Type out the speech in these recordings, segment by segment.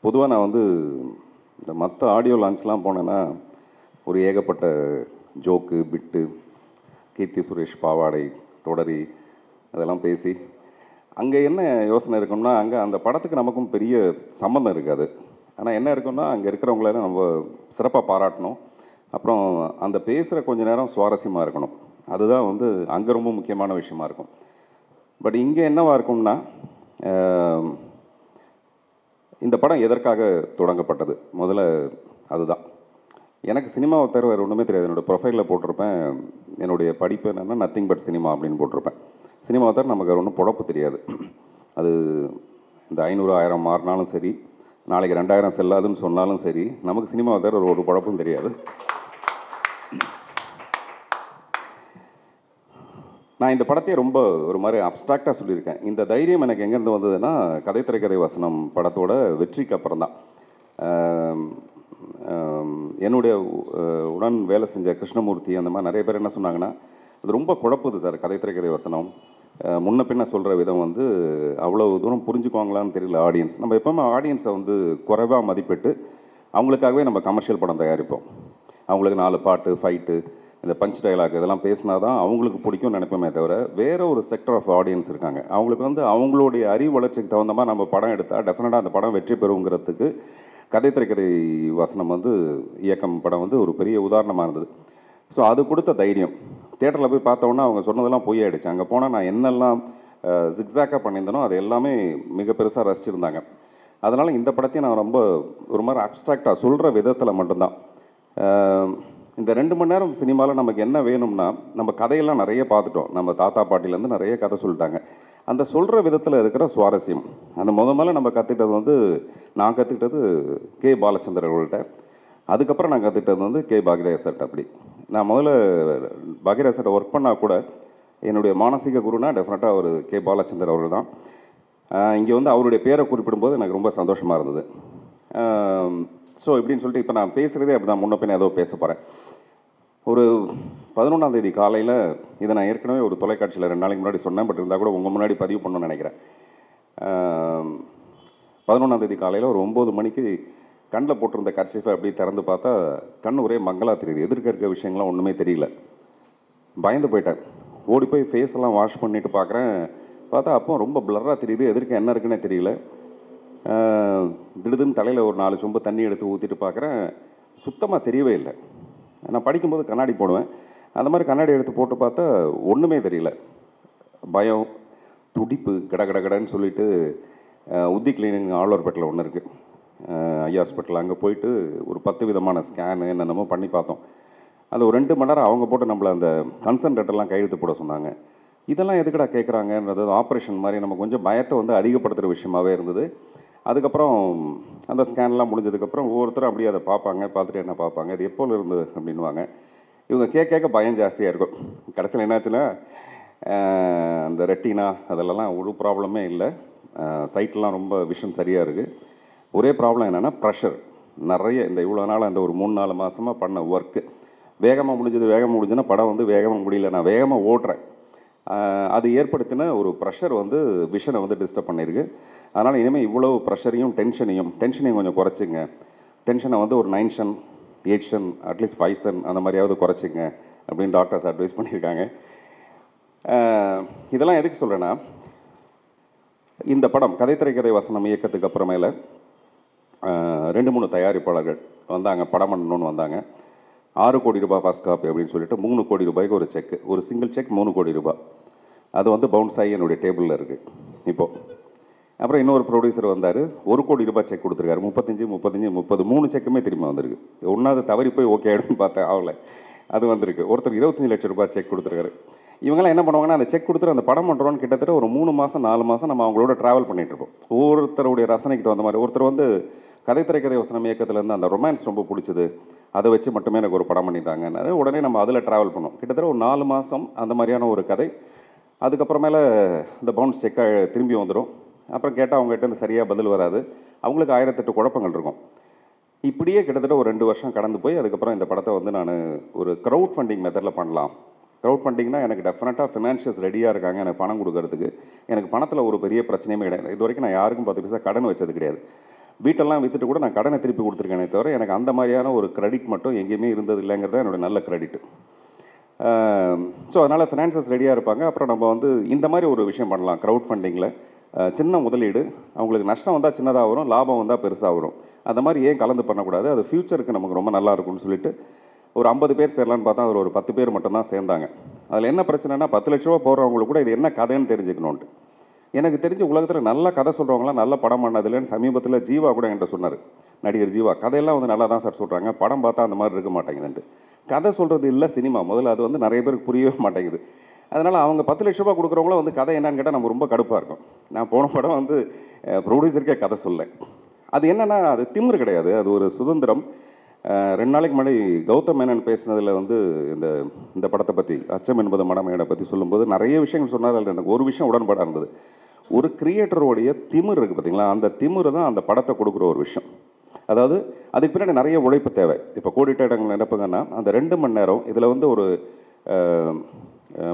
பொதுவாக நான் வந்து இந்த மற்ற ஆடியோ லான்ச்லாம் போனேன்னா ஒரு ஏகப்பட்ட ஜோக்கு பிட்டு கீர்த்தி சுரேஷ் பாவாடை தொடரி அதெல்லாம் பேசி அங்கே என்ன யோசனை இருக்கும்னா அங்கே அந்த படத்துக்கு நமக்கும் பெரிய சம்மந்தம் இருக்காது. ஆனால் என்ன இருக்குன்னா அங்கே இருக்கிறவங்களெல்லாம் நம்ம சிறப்பாக பாராட்டணும். அப்புறம் அந்த பேசுகிற கொஞ்ச நேரம் சுவாரஸ்யமாக இருக்கணும். அதுதான் வந்து அங்கே ரொம்ப முக்கியமான விஷயமா இருக்கும். பட் இங்கே என்னவா இருக்கும்னா இந்த படம் எதற்காக தொடங்கப்பட்டது முதல்ல அதுதான். எனக்கு சினிமாவை தவிர வேறு ஒன்றுமே தெரியாது. என்னோடய ப்ரொஃபைலில் போட்டிருப்பேன், என்னுடைய படிப்பு என்னென்னா நத்திங் பட் சினிமா அப்படின்னு போட்டிருப்பேன். சினிமாவை தவிர நமக்கு வேறு ஒன்றும் பொழப்பு தெரியாது. அது இந்த 500 1000 மாறினாலும் சரி, நாளைக்கு 2000 செல்லாதுன்னு சொன்னாலும் சரி, நமக்கு சினிமாவை தவிர ஒரு பொழப்பும் தெரியாது. நான் இந்த படத்தையே ரொம்ப ஒரு மாதிரி அப்ஸ்ட்ராக்டாக சொல்லியிருக்கேன். இந்த தைரியம் எனக்கு எங்கேருந்து வந்ததுன்னா கதை திரைக்கதை வசனம் படத்தோட வெற்றிக்கு அப்புறம் தான். என்னுடைய உடன் வேலை செஞ்ச கிருஷ்ணமூர்த்தி அந்த மாதிரி நிறைய பேர் என்ன சொன்னாங்கன்னா, அது ரொம்ப குழப்புது சார் கதை திரைக்கதை வசனம், முன்ன பின்ன சொல்கிற விதம் வந்து அவ்வளோ தூரம் புரிஞ்சுக்குவாங்களான்னு தெரியல ஆடியன்ஸ். நம்ம எப்போவுமே ஆடியன்ஸை வந்து குறைவாக மதிப்பிட்டு அவங்களுக்காகவே நம்ம கமர்ஷியல் படம் தயாரிப்போம். அவங்களுக்கு 4 பாட்டு ஃபைட்டு இந்த பஞ்ச் டைலாக் இதெல்லாம் பேசினா தான் அவங்களுக்கு பிடிக்கும்னு நினைப்போமே தவிர, வேறு ஒரு செக்டர் ஆஃப் ஆடியன்ஸ் இருக்காங்க. அவங்களுக்கு வந்து அவங்களுடைய அறிவு வளர்ச்சிக்கு தகுந்த மாதிரி நம்ம படம் எடுத்தால் டெஃபினட்டாக அந்த படம் வெற்றி பெறுங்கிறதுக்கு கதை திரைக்கதை வசனம் வந்து இயக்கம் படம் வந்து ஒரு பெரிய உதாரணமாக இருந்தது. ஸோ அது கொடுத்த தைரியம். தியேட்டரில் போய் பார்த்தோன்னா அவங்க சொன்னதெல்லாம் பொய்யாயிடுச்சு. அங்கே போனால் நான் என்னெல்லாம் ஜிக்ஸாக்காக பண்ணியிருந்தனோ அது எல்லாமே மிக பெருசாக ரசிச்சிருந்தாங்க. அதனால் இந்த படத்தையும் நான் ரொம்ப ஒரு மாதிரி அப்ஸ்ட்ராக்டாக சொல்கிற விதத்தில் மட்டும்தான். இந்த 2 மணி நேரம் சினிமாவில் நமக்கு என்ன வேணும்னா, நம்ம கதையெல்லாம் நிறைய பார்த்துட்டோம். நம்ம தாத்தா பாட்டிலேருந்து நிறைய கதை சொல்லிட்டாங்க. அந்த சொல்கிற விதத்தில் இருக்கிற சுவாரஸ்யம், அந்த முதல்ல நம்ம கற்றுக்கிட்டது வந்து நான் கற்றுக்கிட்டது கே பாலச்சந்தர் அவர்கள்ட்ட. அதுக்கப்புறம் நான் கற்றுக்கிட்டது வந்து கே பாக்யராஜ் சார்ட்ட. அப்படி நான் முதல்ல பாக்யராஜ் சார்ட்ட ஒர்க் பண்ணால் கூட என்னுடைய மானசீக குருனா டெஃபினட்டாக அவர் கே பாலச்சந்தர் அவர்கள் தான். இங்கே வந்து அவருடைய பேரை குறிப்பிடும்போது எனக்கு ரொம்ப சந்தோஷமாக இருந்தது. ஸோ இப்படின்னு சொல்லிட்டு இப்போ நான் பேசுகிறதே அப்படி தான், முன்ன பின்ன ஏதோ பேச போகிறேன். ஒரு 11ஆம் தேதி காலையில் இதை நான் ஏற்கனவே ஒரு தொலைக்காட்சியில் 2 நாளைக்கு முன்னாடி சொன்னேன். பட் இருந்தால் கூட உங்கள் முன்னாடி பதிவு பண்ணணும்னு நினைக்கிறேன். 11ஆம் தேதி காலையில் ஒரு 9 மணிக்கு கண்ணில் போட்டிருந்த கர்ச்சீஃபை அப்படி திறந்து பார்த்தா கண் ஒரே மங்கலாக தெரியுது. எதிர்க்க இருக்க விஷயங்கள்லாம் ஒன்றுமே தெரியல. பயந்து போயிட்டேன். ஓடி போய் ஃபேஸ் எல்லாம் வாஷ் பண்ணிவிட்டு பார்க்குறேன். பார்த்தா அப்போ ரொம்ப பிளராக தெரியுது. எதிர்க்க என்ன இருக்குன்னே தெரியல. திடுதுன்னு தலையில் ஒரு 4 சொம்பு தண்ணி எடுத்து ஊற்றிட்டு பார்க்குறேன், சுத்தமாக தெரியவே இல்லை. நான் படிக்கும்போது கண்ணாடி போடுவேன். அந்த மாதிரி கண்ணாடி எடுத்து போட்டு பார்த்தா ஒன்றுமே தெரியல. பயம், துடிப்பு, கடன்னு சொல்லிட்டு உத்தி கிளினிக் ஆழ்வார்பேட்டில் ஒன்று இருக்குது, ஐ ஹாஸ்பிட்டல். அங்கே போயிட்டு ஒரு 10 விதமான ஸ்கேனு என்னென்னமோ பண்ணி பார்த்தோம். அது ஒரு 2 மணி நேரம் அவங்க போட்டு நம்மளை அந்த கன்சன்ட்ரேட்டெல்லாம் கையெழுத்து போட சொன்னாங்க. இதெல்லாம் எதுக்கடா கேட்குறாங்கன்றது ஆப்ரேஷன் மாதிரி நம்ம கொஞ்சம் பயத்தை வந்து அதிகப்படுத்துகிற விஷயமாகவே இருந்தது. அதுக்கப்புறம் அந்த ஸ்கேன்லாம் முடிஞ்சதுக்கப்புறம் ஒவ்வொருத்தரும் அப்படியே அதை பார்ப்பாங்க. பார்த்துட்டு என்ன பார்ப்பாங்க, இது எப்போது இருந்தது அப்படின்வாங்க. இவங்க கேட்க பயம் ஜாஸ்தியாக இருக்கும். கடைசியில் என்னாச்சுன்னா அந்த ரெட்டினா அதிலலாம் ஒரு ப்ராப்ளமே இல்லை. சைட்லாம் ரொம்ப விஷன் சரியாக இருக்குது. ஒரே ப்ராப்ளம் என்னென்னா ப்ரெஷர் நிறைய. இந்த இவ்வளோ நாள் அந்த ஒரு 3-4 மாதமாக பண்ண ஒர்க்கு வேகமாக முடிஞ்சுன்னா படம் வந்து வேகமாக முடியல. நான் வேகமாக ஓடுறேன். அது ஏற்படுத்தின ஒரு ப்ரெஷர் வந்து விஷனை வந்து டிஸ்டர்ப் பண்ணியிருக்கு. அதனால் இனிமேல் இவ்வளோ ப்ரெஷரையும் டென்ஷனையும் கொஞ்சம் குறைச்சிங்க. டென்ஷனை வந்து ஒரு 9 ஷன் 8 ஷன் அட்லீஸ்ட் 5 ஷன் அந்த மாதிரியாவது குறைச்சிங்க அப்படின்னு டாக்டர்ஸ் அட்வைஸ் பண்ணியிருக்காங்க. இதெல்லாம் எதுக்கு சொல்கிறேன்னா, இந்த படம் கதை திரைக்கதை வசனம் இயக்கத்துக்கு அப்புறமேல 2-3 தயாரிப்பாளர்கள் வந்தாங்க, படம் பண்ணணுன்னு வந்தாங்க. 6 கோடி ரூபாய் ஃபர்ஸ்ட் காப்பி அப்படின்னு சொல்லிட்டு 3 கோடி ரூபாய்க்கு ஒரு செக், ஒரு சிங்கிள் செக் 3 கோடி ரூபாய். அது வந்து பவுன்ஸ் ஆகி என்னுடைய டேபிளில் இருக்குது இப்போது. அப்புறம் இன்னொரு ப்ரொடியூசர் வந்தார், 1 கோடி ரூபாய் செக் கொடுத்துருக்காரு. 35 3 செக்குமே திரும்ப வந்திருக்கு. ஒன்றாவது தவறி போய் ஓகே ஆகிடும்னு பார்த்தேன், ஆகலை. அது வந்திருக்கு. ஒருத்தர் 25 லட்சம் ரூபாய் செக் கொடுத்துருக்காரு. இவங்கெல்லாம் என்ன பண்ணுவாங்கன்னா, அந்த செக் கொடுத்துட்டு அந்த படம் பண்ணுறோன்னு கிட்டத்தட்ட ஒரு 3 மாதம் 4 மாதம் நம்ம அவங்களோட ட்ராவல் பண்ணிகிட்ருப்போம். ஒவ்வொருத்தருடைய ரசனைக்கு தகுந்த மாதிரி. ஒருத்தர் வந்து கதை திரைக்கதை வசனம் இயக்கத்துலேருந்து அந்த ரொமான்ஸ் ரொம்ப பிடிச்சது, அதை வச்சு மட்டுமே எனக்கு ஒரு படம் பண்ணிட்டாங்கன்னாரு. உடனே நம்ம அதில் ட்ராவல் பண்ணோம். கிட்டத்தட்ட ஒரு 4 மாதம் அந்த மாதிரியான ஒரு கதை. அதுக்கப்புறமேல இந்த பவுன்ஸ் செக்கை திரும்பி வந்துடும். அப்புறம் கேட்டால் அவங்ககிட்ட இருந்து சரியாக பதில் வராது. அவங்களுக்கு 1008 குழப்பங்கள் இருக்கும். இப்படியே கிட்டத்தட்ட ஒரு 2 வருஷம் கடந்து போய் அதுக்கப்புறம் இந்த படத்தை வந்து நான் ஒரு க்ரௌட் ஃபண்டிங் மெத்தடில் பண்ணலாம். க்ரௌட் ஃபண்டிங்னா எனக்கு டெஃபினட்டாக ஃபினான்ஷியல்ஸ் ரெடியாக இருக்காங்க எனக்கு பணம் கொடுக்கறதுக்கு. எனக்கு பணத்தில் ஒரு பெரிய பிரச்சனையுமே கிடையாது. இது வரைக்கும் நான் யாருக்கும் 10 பைசா கடன் வச்சது கிடையாது. வீட்டெல்லாம் விற்றுட்டு கூட நான் கடனை திருப்பி கொடுத்துருக்கேனே தவிர எனக்கு அந்த மாதிரியான ஒரு கிரெடிட் மட்டும் எங்கேயுமே இருந்தது இல்லைங்கிறது என்னோடய நல்ல கிரெடிட். ஸோ அதனால் ஃபினான்சஸ் ரெடியாக இருப்பாங்க. அப்புறம் நம்ம வந்து இந்த மாதிரி ஒரு விஷயம் பண்ணலாம். க்ரௌட் ஃபண்டிங்கில் சின்ன முதலீடு, அவங்களுக்கு நஷ்டம் வந்தால் சின்னதாக வரும், லாபம் வந்தால் பெருசாக வரும். அந்த மாதிரி ஏன் கலந்து பண்ணக்கூடாது, அது ஃப்யூச்சருக்கு நமக்கு ரொம்ப நல்லா இருக்கும்னு சொல்லிட்டு ஒரு 50 பேர் சேரலான்னு பார்த்தா அதில் ஒரு 10 பேர் மட்டும்தான் சேர்ந்தாங்க. அதில் என்ன பிரச்சனைனா 10 லட்ச ரூபா போடுறவங்களுக்கு கூட இது என்ன கதைன்னு தெரிஞ்சுக்கணுன்ட்டு. எனக்கு தெரிஞ்ச உலகத்தில் நல்ல கதை சொல்கிறவங்களாம் நல்ல படம் பண்ணதில்லைன்னு சமீபத்தில் ஜீவா கூட என்கிட்ட சொன்னார். நடிகர் ஜீவா, கதையெல்லாம் வந்து நல்லா தான் சார் சொல்கிறாங்க, படம் பார்த்தா அந்த மாதிரி இருக்க மாட்டேங்குதுன்ட்டு. கதை சொல்கிறது இல்லை சினிமா, முதல்ல அது வந்து நிறைய பேருக்கு புரியவே மாட்டேங்குது. அதனால் அவங்க 10 லட்ச ரூபா கொடுக்குறவங்களும் வந்து கதை என்னன்னு கேட்டால் நம்ம ரொம்ப கடுப்பாக இருக்கும். நான் போன படம் வந்து ப்ரொடியூசருக்கே கதை சொல்ல. அது என்னென்னா அது திமிரு கிடையாது, அது ஒரு சுதந்திரம். 2 நாளைக்கு முன்னாடி கௌதம் மேனன் பேசினதில் வந்து இந்த படத்தை பற்றி, அச்சம் என்பது மடமையோட பற்றி சொல்லும்போது நிறைய விஷயங்கள் சொன்னார். அதில் எனக்கு ஒரு விஷயம் உடன்பாடாக இருந்தது. ஒரு கிரியேட்டருடைய திமிர் இருக்குது பார்த்தீங்களா, அந்த திமிரு தான் அந்த படத்தை கொடுக்குற ஒரு விஷயம். அதாவது அதுக்கு பின்னாடி நிறைய உழைப்பு தேவை. இப்போ கோடிட்ட இடங்கள் நினைப்புங்கன்னா அந்த 2 மணி நேரம் இதில் வந்து ஒரு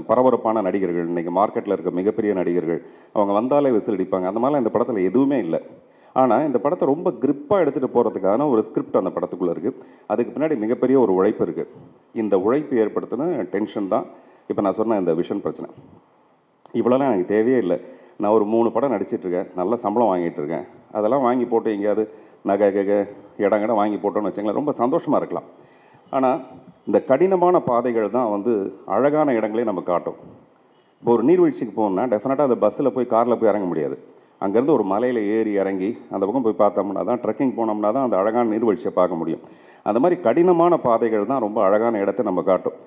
பரபரப்பான நடிகர்கள், இன்றைக்கி மார்க்கெட்டில் இருக்க மிகப்பெரிய நடிகர்கள், அவங்க வந்தாலே விசில் அடிப்பாங்க, அந்த மாதிரிலாம் இந்த படத்தில் எதுவுமே இல்லை. ஆனால் இந்த படத்தை ரொம்ப கிரிப்பாக எடுத்துகிட்டு போகிறதுக்கான ஒரு ஸ்கிரிப்ட் அந்த படத்துக்குள்ளே இருக்குது. அதுக்கு பின்னாடி மிகப்பெரிய ஒரு உழைப்பு இருக்குது. இந்த உழைப்பு ஏற்படுத்தின டென்ஷன் தான் இப்போ நான் சொன்ன இந்த விஷன் பிரச்சனை. இவ்வளோலாம் எனக்கு தேவையே இல்லை. நான் ஒரு 3 படம் நடிச்சிட்ருக்கேன், நல்ல சம்பளம் வாங்கிட்டு இருக்கேன். அதெல்லாம் வாங்கி போட்டு எங்கேயாவது நகை இடம் வாங்கி போட்டோன்னு வச்சுங்களேன், ரொம்ப சந்தோஷமாக இருக்கலாம். ஆனால் இந்த கடினமான பாதைகள் தான் வந்து அழகான இடங்களே நம்ம காட்டும். இப்போ ஒரு நீர்வீழ்ச்சிக்கு போகணுன்னா டெஃபினட்டாக அந்த பஸ்ஸில் போய் காரில் போய் இறங்க முடியாது. அங்கேருந்து ஒரு மலையில் ஏறி இறங்கி அந்த பக்கம் போய் பார்த்தோம்னா தான், ட்ரெக்கிங் போனோம்னா தான் அந்த அழகான நீர்வீழ்ச்சியை பார்க்க முடியும். அந்த மாதிரி கடினமான பாதைகள் தான் ரொம்ப அழகான இடத்தை நம்ம காட்டும்.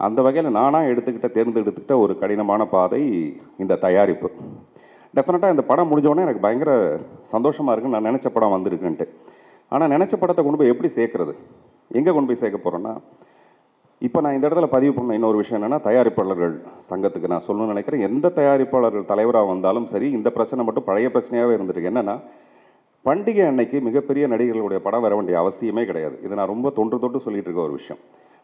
அந்த வகையில் நானாக தேர்ந்தெடுத்துக்கிட்ட ஒரு கடினமான பாதை இந்த தயாரிப்பு. டெஃபினட்டாக இந்த படம் முடிஞ்சோடனே எனக்கு பயங்கர சந்தோஷமாக இருக்குன்னு, நான் நினச்ச படம் வந்திருக்குன்ட்டு. ஆனால் நினச்ச படத்தை கொண்டு போய் எப்படி சேர்க்குறது, எங்கே கொண்டு போய் சேர்க்க போகிறேன்னா, இப்போ நான் இந்த இடத்துல பதிவு பண்ண இன்னொரு விஷயம் என்னென்னா, தயாரிப்பாளர்கள் சங்கத்துக்கு நான் சொல்லணும்னு நினைக்கிறேன். எந்த தயாரிப்பாளர்கள் தலைவராக வந்தாலும் சரி, இந்த பிரச்சனை மட்டும் பழைய பிரச்சனையாகவே இருந்துருக்கு. என்னென்னா, பண்டிகை அன்னைக்கு மிகப்பெரிய நடிகர்களுடைய படம் வர வேண்டிய அவசியமே கிடையாது. இது நான் ரொம்ப தொட்டு சொல்லிட்டு இருக்க ஒரு விஷயம்.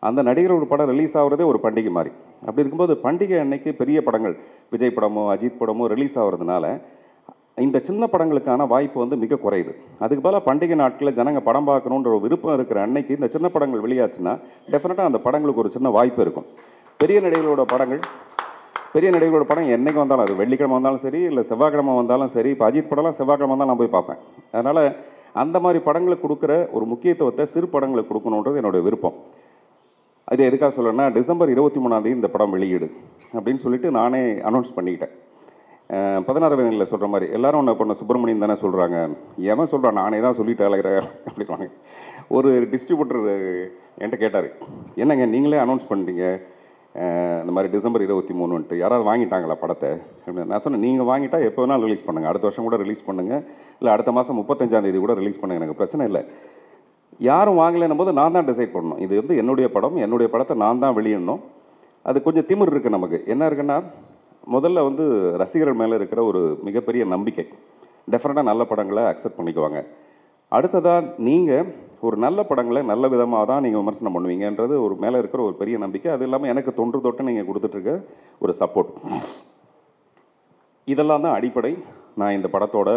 அந்த நடிகர்களோட படம் ரிலீஸ் ஆகிறதே ஒரு பண்டிகை மாதிரி. அப்படி இருக்கும்போது பண்டிகை அன்னைக்கு பெரிய படங்கள், விஜய் படமோ அஜித் படமோ ரிலீஸ் ஆகிறதுனால இந்த சின்ன படங்களுக்கான வாய்ப்பு வந்து மிக குறையுது. அதுக்கு பதிலாக பண்டிகை நாட்களில் ஜனங்க படம் பார்க்கணுன்ற ஒரு விருப்பம் இருக்கிற அன்னைக்கு இந்த சின்ன படங்கள் வெளியாச்சுன்னா டெஃபினட்டாக அந்த படங்களுக்கு ஒரு சின்ன வாய்ப்பு இருக்கும். பெரிய நடிகர்களோட படம் என்றைக்கு வந்தாலும், அது வெள்ளிக்கிழமை வந்தாலும் சரி, இல்லை செவ்வாய்க்கிழமை வந்தாலும் சரி. இப்போ அஜித் படம்லாம் செவ்வாய்க்கிழமை தான் நான் போய் பார்ப்பேன். அதனால் அந்த மாதிரி படங்களுக்கு கொடுக்குற ஒரு முக்கியத்துவத்தை சிறு படங்களுக்கு கொடுக்கணுன்றது என்னுடைய விருப்பம். அது எதுக்காக சொல்லணும்னா, டிசம்பர் 23 இந்த படம் வெளியீடு அப்படின்னு சொல்லிட்டு நானே அனௌன்ஸ் பண்ணிக்கிட்டேன். 16 வயதில் சொல்கிற மாதிரி எல்லாரும் ஒன்று பண்ண சுப்பிரமணியன் தானே சொல்கிறாங்க, எவன் சொல்கிறான், நானே தான் சொல்லிட்டு அழகிறேன் அப்படின்வாங்க. ஒரு டிஸ்ட்ரிபியூட்டர் என்கிட்ட கேட்டார், என்னங்க நீங்களே அனௌன்ஸ் பண்ணிட்டீங்க இந்த மாதிரி டிசம்பர் 23ன்ட்டு, யாராவது வாங்கிட்டாங்களா படத்தை அப்படின்னு. நான் சொன்னேன், நீங்கள் வாங்கிட்டா எப்போ வேணாலும் ரிலீஸ் பண்ணுங்கள், அடுத்த வருஷம் கூட ரிலீஸ் பண்ணுங்கள், இல்லை அடுத்த மாதம் 35ஆம் கூட ரிலீஸ் பண்ணுங்கள், எனக்கு பிரச்சனை இல்லை. யாரும் வாங்கலைன்னும் போது நான் தான் டிசைட் பண்ணணும். இது வந்து என்னுடைய படம், என்னுடைய படத்தை நான் தான் வெளியிடணும். அது கொஞ்சம் திமிர் இருக்குது நமக்கு. என்ன இருக்குன்னா, முதல்ல வந்து ரசிகர்கள் மேலே இருக்கிற ஒரு மிகப்பெரிய நம்பிக்கை. டெஃபினட்டாக நல்ல படங்களை அக்செப்ட் பண்ணிக்குவாங்க. அடுத்ததாக நீங்கள் ஒரு நல்ல படங்களை நல்ல விதமாக தான் நீங்கள் விமர்சனம் பண்ணுவீங்கன்றது ஒரு மேலே இருக்கிற ஒரு பெரிய நம்பிக்கை. அது இல்லாமல் எனக்கு தொட்டு நீங்கள் கொடுத்துட்ருக்க ஒரு சப்போர்ட், இதெல்லாம் தான் அடிப்படை. நான் இந்த படத்தோட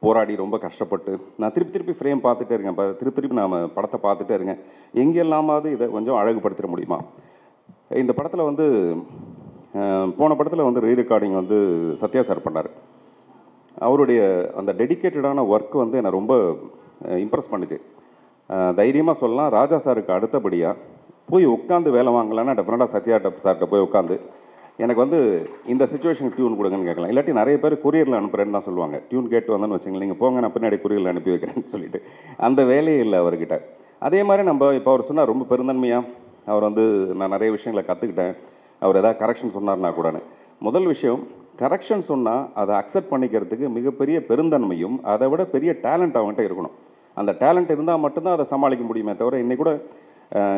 போராடி ரொம்ப கஷ்டப்பட்டு நான் திருப்பி ஃப்ரேம் பார்த்துட்டே இருக்கேன். திருப்பி நாம் படத்தை பார்த்துட்டே இருக்கேன், எங்கெல்லாமாவது இதை கொஞ்சம் அழகுபடுத்திட முடியுமா. இந்த படத்தில் வந்து போன படத்தில் வந்து ரீ ரெக்கார்டிங் வந்து சத்யா சார் பண்ணார். அவருடைய அந்த டெடிக்கேட்டடான ஒர்க் வந்து என்னை ரொம்ப இம்ப்ரெஸ் பண்ணிச்சு. தைரியமாக சொல்லலாம், ராஜா சாருக்கு அடுத்தபடியாக போய் உட்காந்து வேலை வாங்கலான்னா டெஃபினட்டாக சத்யா சார்கிட்ட போய் உட்காந்து எனக்கு வந்து இந்த சுச்சுவேஷனுக்கு டியூன் கொடுங்கன்னு கேட்கலாம். இல்லாட்டி நிறைய பேர் கொரியரில் அனுப்புகிறேன்னு தான் சொல்லுவாங்க. டியூன் கேட்டு வந்தோன்னு வச்சுங்களேன், நீங்கள் போங்க நான் பின்னாடி கொரியரில் அனுப்பி வைக்கிறேன்னு சொல்லிட்டு அந்த வேலையே இல்லை அவர்கிட்ட. அதே மாதிரி நம்ம இப்போ அவர் சொன்னார் ரொம்ப பெருந்தன்மையாக, அவர் வந்து நான் நிறைய விஷயங்களை கற்றுக்கிட்டேன், அவர் எதாவது கரெக்ஷன் சொன்னார்னா கூடன்னு. முதல் விஷயம், கரெக்ஷன் சொன்னால் அதை அக்செப்ட் பண்ணிக்கிறதுக்கு மிகப்பெரிய பெருந்தன்மையும் அதை விட பெரிய டேலண்ட் அவங்ககிட்ட இருக்கணும். அந்த டேலண்ட் இருந்தால் மட்டும்தான் அதை சமாளிக்க முடியுமே தவிர, இன்னைக்கு கூட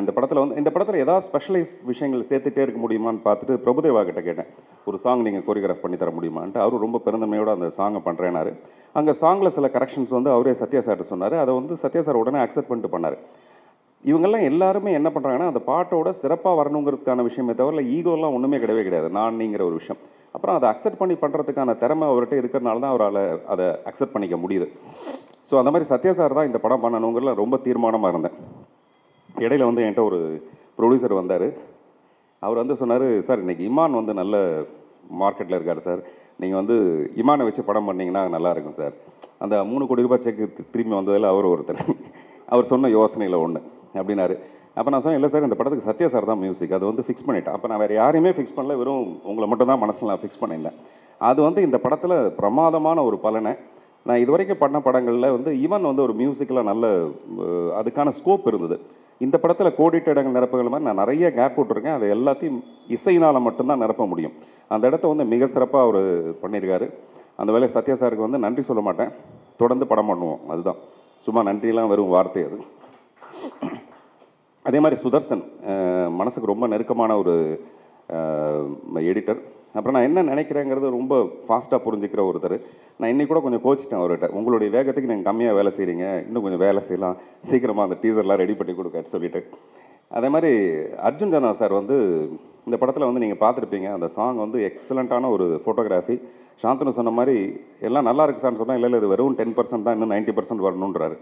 இந்த படத்தில் ஏதாவது ஸ்பெஷலைஸ் விஷயங்கள் சேர்த்துட்டே இருக்க முடியுமான்னு பார்த்துட்டு பிரபுதேவா கிட்ட கேட்டேன், ஒரு சாங் நீங்கள் கோரியோகிராஃப் பண்ணி தர முடியுமான்ட்டு. அவரும் ரொம்ப பெருந்தன்மையோடு அந்த சாங்கை பண்ணுறேனாரு. அங்கே சாங்கில் சில கரெக்ஷன்ஸ் வந்து அவரே சத்யா சார்ட்ட சொன்னார். அதை வந்து சத்யா சார் உடனே அக்செப்ட் பண்ணிட்டு பண்ணார். இவங்கெல்லாம் எல்லாருமே என்ன பண்ணுறாங்கன்னா, அந்த பாட்டோட சிறப்பாக வரணுங்கிறதுக்கான விஷயமே தவிர ஈகோலாம் ஒன்றுமே கிடையவே கிடையாது. நான் நீங்கிற ஒரு விஷயம் அப்புறம் அதை அக்செப்ட் பண்ணி பண்ணுறதுக்கான திறமை அவர்கிட்ட இருக்கிறனால தான் அவரால் அதை அக்செப்ட் பண்ணிக்க முடியுது. ஸோ அந்த மாதிரி சத்யா சார் தான் இந்த படம் பண்ணணுங்கிறதுல ரொம்ப தீர்மானமாக இருந்தேன். இடையில வந்து என்கிட்ட ஒரு ப்ரொடியூசர் வந்தார். அவர் வந்து சொன்னார், சார் இன்றைக்கி இமான் வந்து நல்ல மார்க்கெட்டில் இருக்கார் சார், நீங்கள் வந்து இமானை வச்சு படம் பண்ணிங்கன்னா நல்லாயிருக்கும் சார். அந்த 3 கோடி ரூபாய் செக்கு திரும்பி வந்ததில் அவர் ஒருத்தர். அவர் சொன்ன யோசனையில் ஒன்று அப்படின்னாரு. அப்போ நான் சொன்னேன், இல்லை சார் இந்த படத்துக்கு சத்யா சார் தான் மியூசிக், அது வந்து ஃபிக்ஸ் பண்ணிட்டேன். அப்போ நான் வேறு யாரையுமே ஃபிக்ஸ் பண்ணல, வெறும் உங்களை மட்டும் தான் மனசில் நான் ஃபிக்ஸ் பண்ணியிருந்தேன். அது வந்து இந்த படத்தில் பிரமாதமான ஒரு பலனை. நான் இது வரைக்கும் பண்ண படங்களில் வந்து ஈவன் வந்து ஒரு மியூசிக்கில் நல்ல அதுக்கான ஸ்கோப் இருந்தது. இந்த படத்தில் கோடிட்ட இடங்கள் நிரப்புகள் மாதிரி நான் நிறைய கேப் விட்டுருக்கேன். அது எல்லாத்தையும் இசையினால் மட்டும்தான் நிரப்ப முடியும். அந்த இடத்த வந்து மிக சிறப்பாக அவர் பண்ணியிருக்காரு. அந்த வேலை சத்யா சாருக்கு வந்து நன்றி சொல்ல மாட்டேன், தொடர்ந்து படம் பண்ணுவோம். அதுதான், சும்மா நன்றியெல்லாம் வெறும் வார்த்தை அது. அதே மாதிரி சுதர்சன் மனசுக்கு ரொம்ப நெருக்கமான ஒரு எடிட்டர். அப்புறம் நான் என்ன நினைக்கிறேங்கிறது ரொம்ப ஃபாஸ்ட்டாக புரிஞ்சுக்கிற ஒருத்தர். நான் இன்னைக்கு கூட கொஞ்சம் கோச்சிட்டேன் அவர்கிட்ட, உங்களுடைய வேகத்துக்கு நீங்கள் கம்மியாக வேலை செய்கிறீங்க, இன்னும் கொஞ்சம் வேலை செய்யலாம், சீக்கிரமாக அந்த டீசர்லாம் ரெடி பண்ணி கொடுக்க சொல்லிட்டு. அதே மாதிரி அர்ஜுன் ஜனா சார் வந்து இந்த படத்தில் வந்து நீங்கள் பார்த்துருப்பீங்க, அந்த சாங் வந்து எக்ஸலண்ட்டான ஒரு ஃபோட்டோகிராஃபி. சாந்தனு சொன்ன மாதிரி எல்லாம் நல்லா இருக்கு சார்னு சொன்னால், இல்லை இது வெறும் 10% தான், இன்னும் 90% வரணுன்றாரு.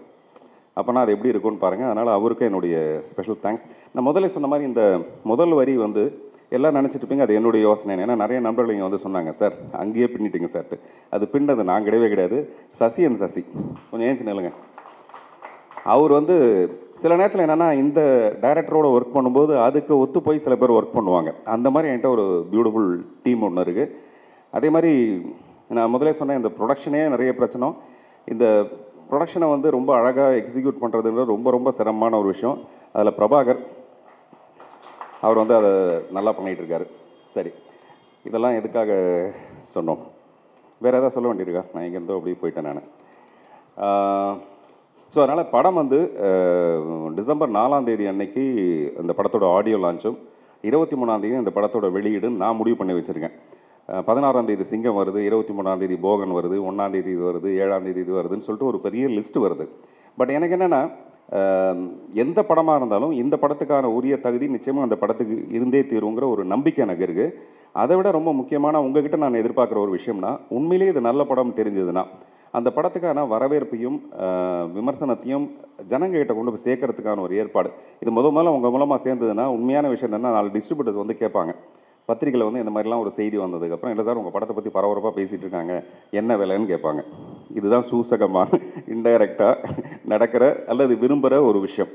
அப்போனா அது எப்படி இருக்குன்னு பாருங்கள். அதனால் அவருக்கு என்னுடைய ஸ்பெஷல் தேங்க்ஸ். நான் முதல்ல சொன்ன மாதிரி இந்த முதல் வரி வந்து எல்லாம் நினச்சிட்டு இருப்பீங்க அது என்னுடைய யோசனை. ஏன்னா நிறைய நண்பர்கள் இங்கே வந்து சொன்னாங்க, சார் அங்கேயே பின்னிட்டீங்க சார்ட்டு. அது பின்னது நான் கிடையவே கிடையாது, சசி அண்ட் சசி. கொஞ்சம் ஏஞ்சி நில்லுங்க. அவர் வந்து சில நேரத்தில் என்னென்னா, இந்த டைரக்டரோட ஒர்க் பண்ணும்போது அதுக்கு ஒத்து போய் சில பேர் ஒர்க் பண்ணுவாங்க. அந்த மாதிரி என்கிட்ட ஒரு பியூட்டிஃபுல் டீம் ஒன்று இருக்குது. அதே மாதிரி நான் முதலே சொன்னேன், இந்த ப்ரொடக்ஷனே நிறைய பிரச்சனை. இந்த ப்ரொடக்ஷனை வந்து ரொம்ப அழகாக எக்ஸிக்யூட் பண்ணுறதுன்றது ரொம்ப ரொம்ப சிரமமான ஒரு விஷயம். அதில் பிரபாகர் அவர் வந்து அதை நல்லா பண்ணிகிட்ருக்காரு. சரி, இதெல்லாம் எதுக்காக சொன்னோம்? வேறு எதாவது சொல்ல வேண்டியிருக்கா? நான் இங்கேருந்தோ அப்படி போயிட்டேன் நான். ஸோ அதனால் படம் வந்து டிசம்பர் 4ஆம் தேதி அன்னைக்கு இந்த படத்தோட ஆடியோ லான்ச்சும், 23ஆம் தேதி இந்த படத்தோட வெளியீடுன்னு நான் முடிவு பண்ணி வச்சுருக்கேன். 16ஆம் தேதி சிங்கம் வருது, 23ஆம் தேதி போகன் வருது, 1ஆம் தேதி இது வருது, 7ஆம் தேதி இது வருதுன்னு சொல்லிட்டு ஒரு பெரிய லிஸ்ட்டு வருது. பட் எனக்கு என்னென்னா, எந்த படமாக இருந்தாலும் இந்த படத்துக்கான உரிய தகுதி நிச்சயமாக அந்த படத்துக்கு இருந்தே தீருங்கிற ஒரு நம்பிக்கை எனக்கு இருக்குது. அதை விட ரொம்ப முக்கியமான உங்ககிட்ட நான் எதிர்பார்க்குற ஒரு விஷயம்னா, உண்மையிலேயே இது நல்ல படம் தெரிஞ்சதுன்னா அந்த படத்துக்கான வரவேற்பையும் விமர்சனத்தையும் ஜனங்ககிட்ட கொண்டு போய் சேர்க்கறதுக்கான ஒரு ஏற்பாடு. இது முதல்ல உங்கள் மூலமாக சேர்ந்ததுன்னா உண்மையான விஷயம் என்னென்னா, 4 டிஸ்ட்ரிபியூட்டர்ஸ் வந்து கேட்பாங்க, பத்திரிகையில் வந்து இந்த மாதிரிலாம் ஒரு செய்தி வந்ததுக்கப்புறம், இல்லை சார் உங்கள் படத்தை பற்றி பரபரப்பாக பேசிகிட்டு இருக்காங்க, என்ன விலைன்னு கேட்பாங்க. இதுதான் சூசகமாக இன்டைரக்டாக நடக்கிற அல்லது விரும்புகிற ஒரு விஷயம்.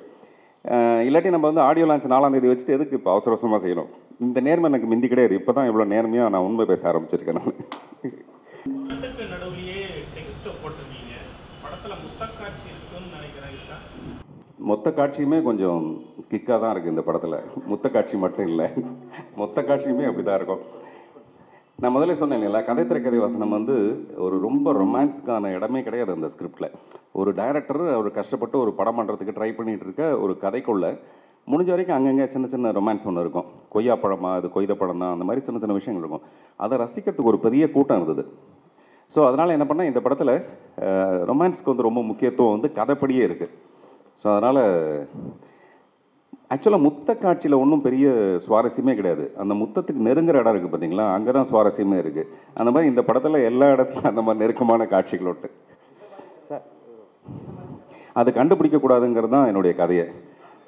இல்லாட்டி நம்ம வந்து ஆடியோ லான்ச் 4ஆம் தேதி வச்சுட்டு எதுக்கு இப்போ அவசர அவசரமாக செய்யணும்? இந்த நேர்மை எனக்கு மிந்தி கிடையாது. இப்போ தான் இவ்வளோ நேர்மையாக நான் உண்மை பேச ஆரம்பிச்சிருக்கேன். நான் மொத்த காட்சியுமே கொஞ்சம் கிக்காக தான் இருக்குது இந்த படத்தில். மொத்த காட்சி மட்டும் இல்லை, மொத்த காட்சியுமே அப்படி தான் இருக்கும். நான் முதல்ல சொன்னேன் இல்லைங்களா, கதை திரைக்கதை வசனம் வந்து ஒரு ரொம்ப ரொமான்ஸ்க்கான இடமே கிடையாது அந்த ஸ்கிரிப்டில். ஒரு டைரக்டர் அவர் கஷ்டப்பட்டு ஒரு படம் பண்ணுறதுக்கு ட்ரை பண்ணிகிட்டு இருக்க ஒரு கதைக்குள்ளே முடிஞ்ச வரைக்கும் அங்கங்கே சின்ன சின்ன ரொமான்ஸ் ஒன்று இருக்கும். கொய்யா பழமா, அது கொய்த படம் தான், அந்த மாதிரி சின்ன சின்ன விஷயங்கள் இருக்கும். அதை ரசிக்கிறதுக்கு ஒரு பெரிய கூட்டம் இருந்தது. ஸோ அதனால் என்ன பண்ணால், இந்த படத்தில் ரொமான்ஸ்க்கு வந்து ரொம்ப முக்கியத்துவம் வந்து கதைப்படியே இருக்குது. ஸோ அதனால் ஆக்சுவலாக முத்த காட்சியில் ஒன்றும் பெரிய சுவாரஸ்யமே கிடையாது. அந்த முத்தத்துக்கு நெருங்குற இடம் இருக்குது பார்த்தீங்களா, அங்கே தான் சுவாரஸ்யமே இருக்குது. அந்த மாதிரி இந்த படத்தில் எல்லா இடத்துலையும் அந்த மாதிரி நெருக்கமான காட்சிகள் உண்டு. அது கண்டுபிடிக்கக்கூடாதுங்கிறது தான் என்னுடைய கதையை.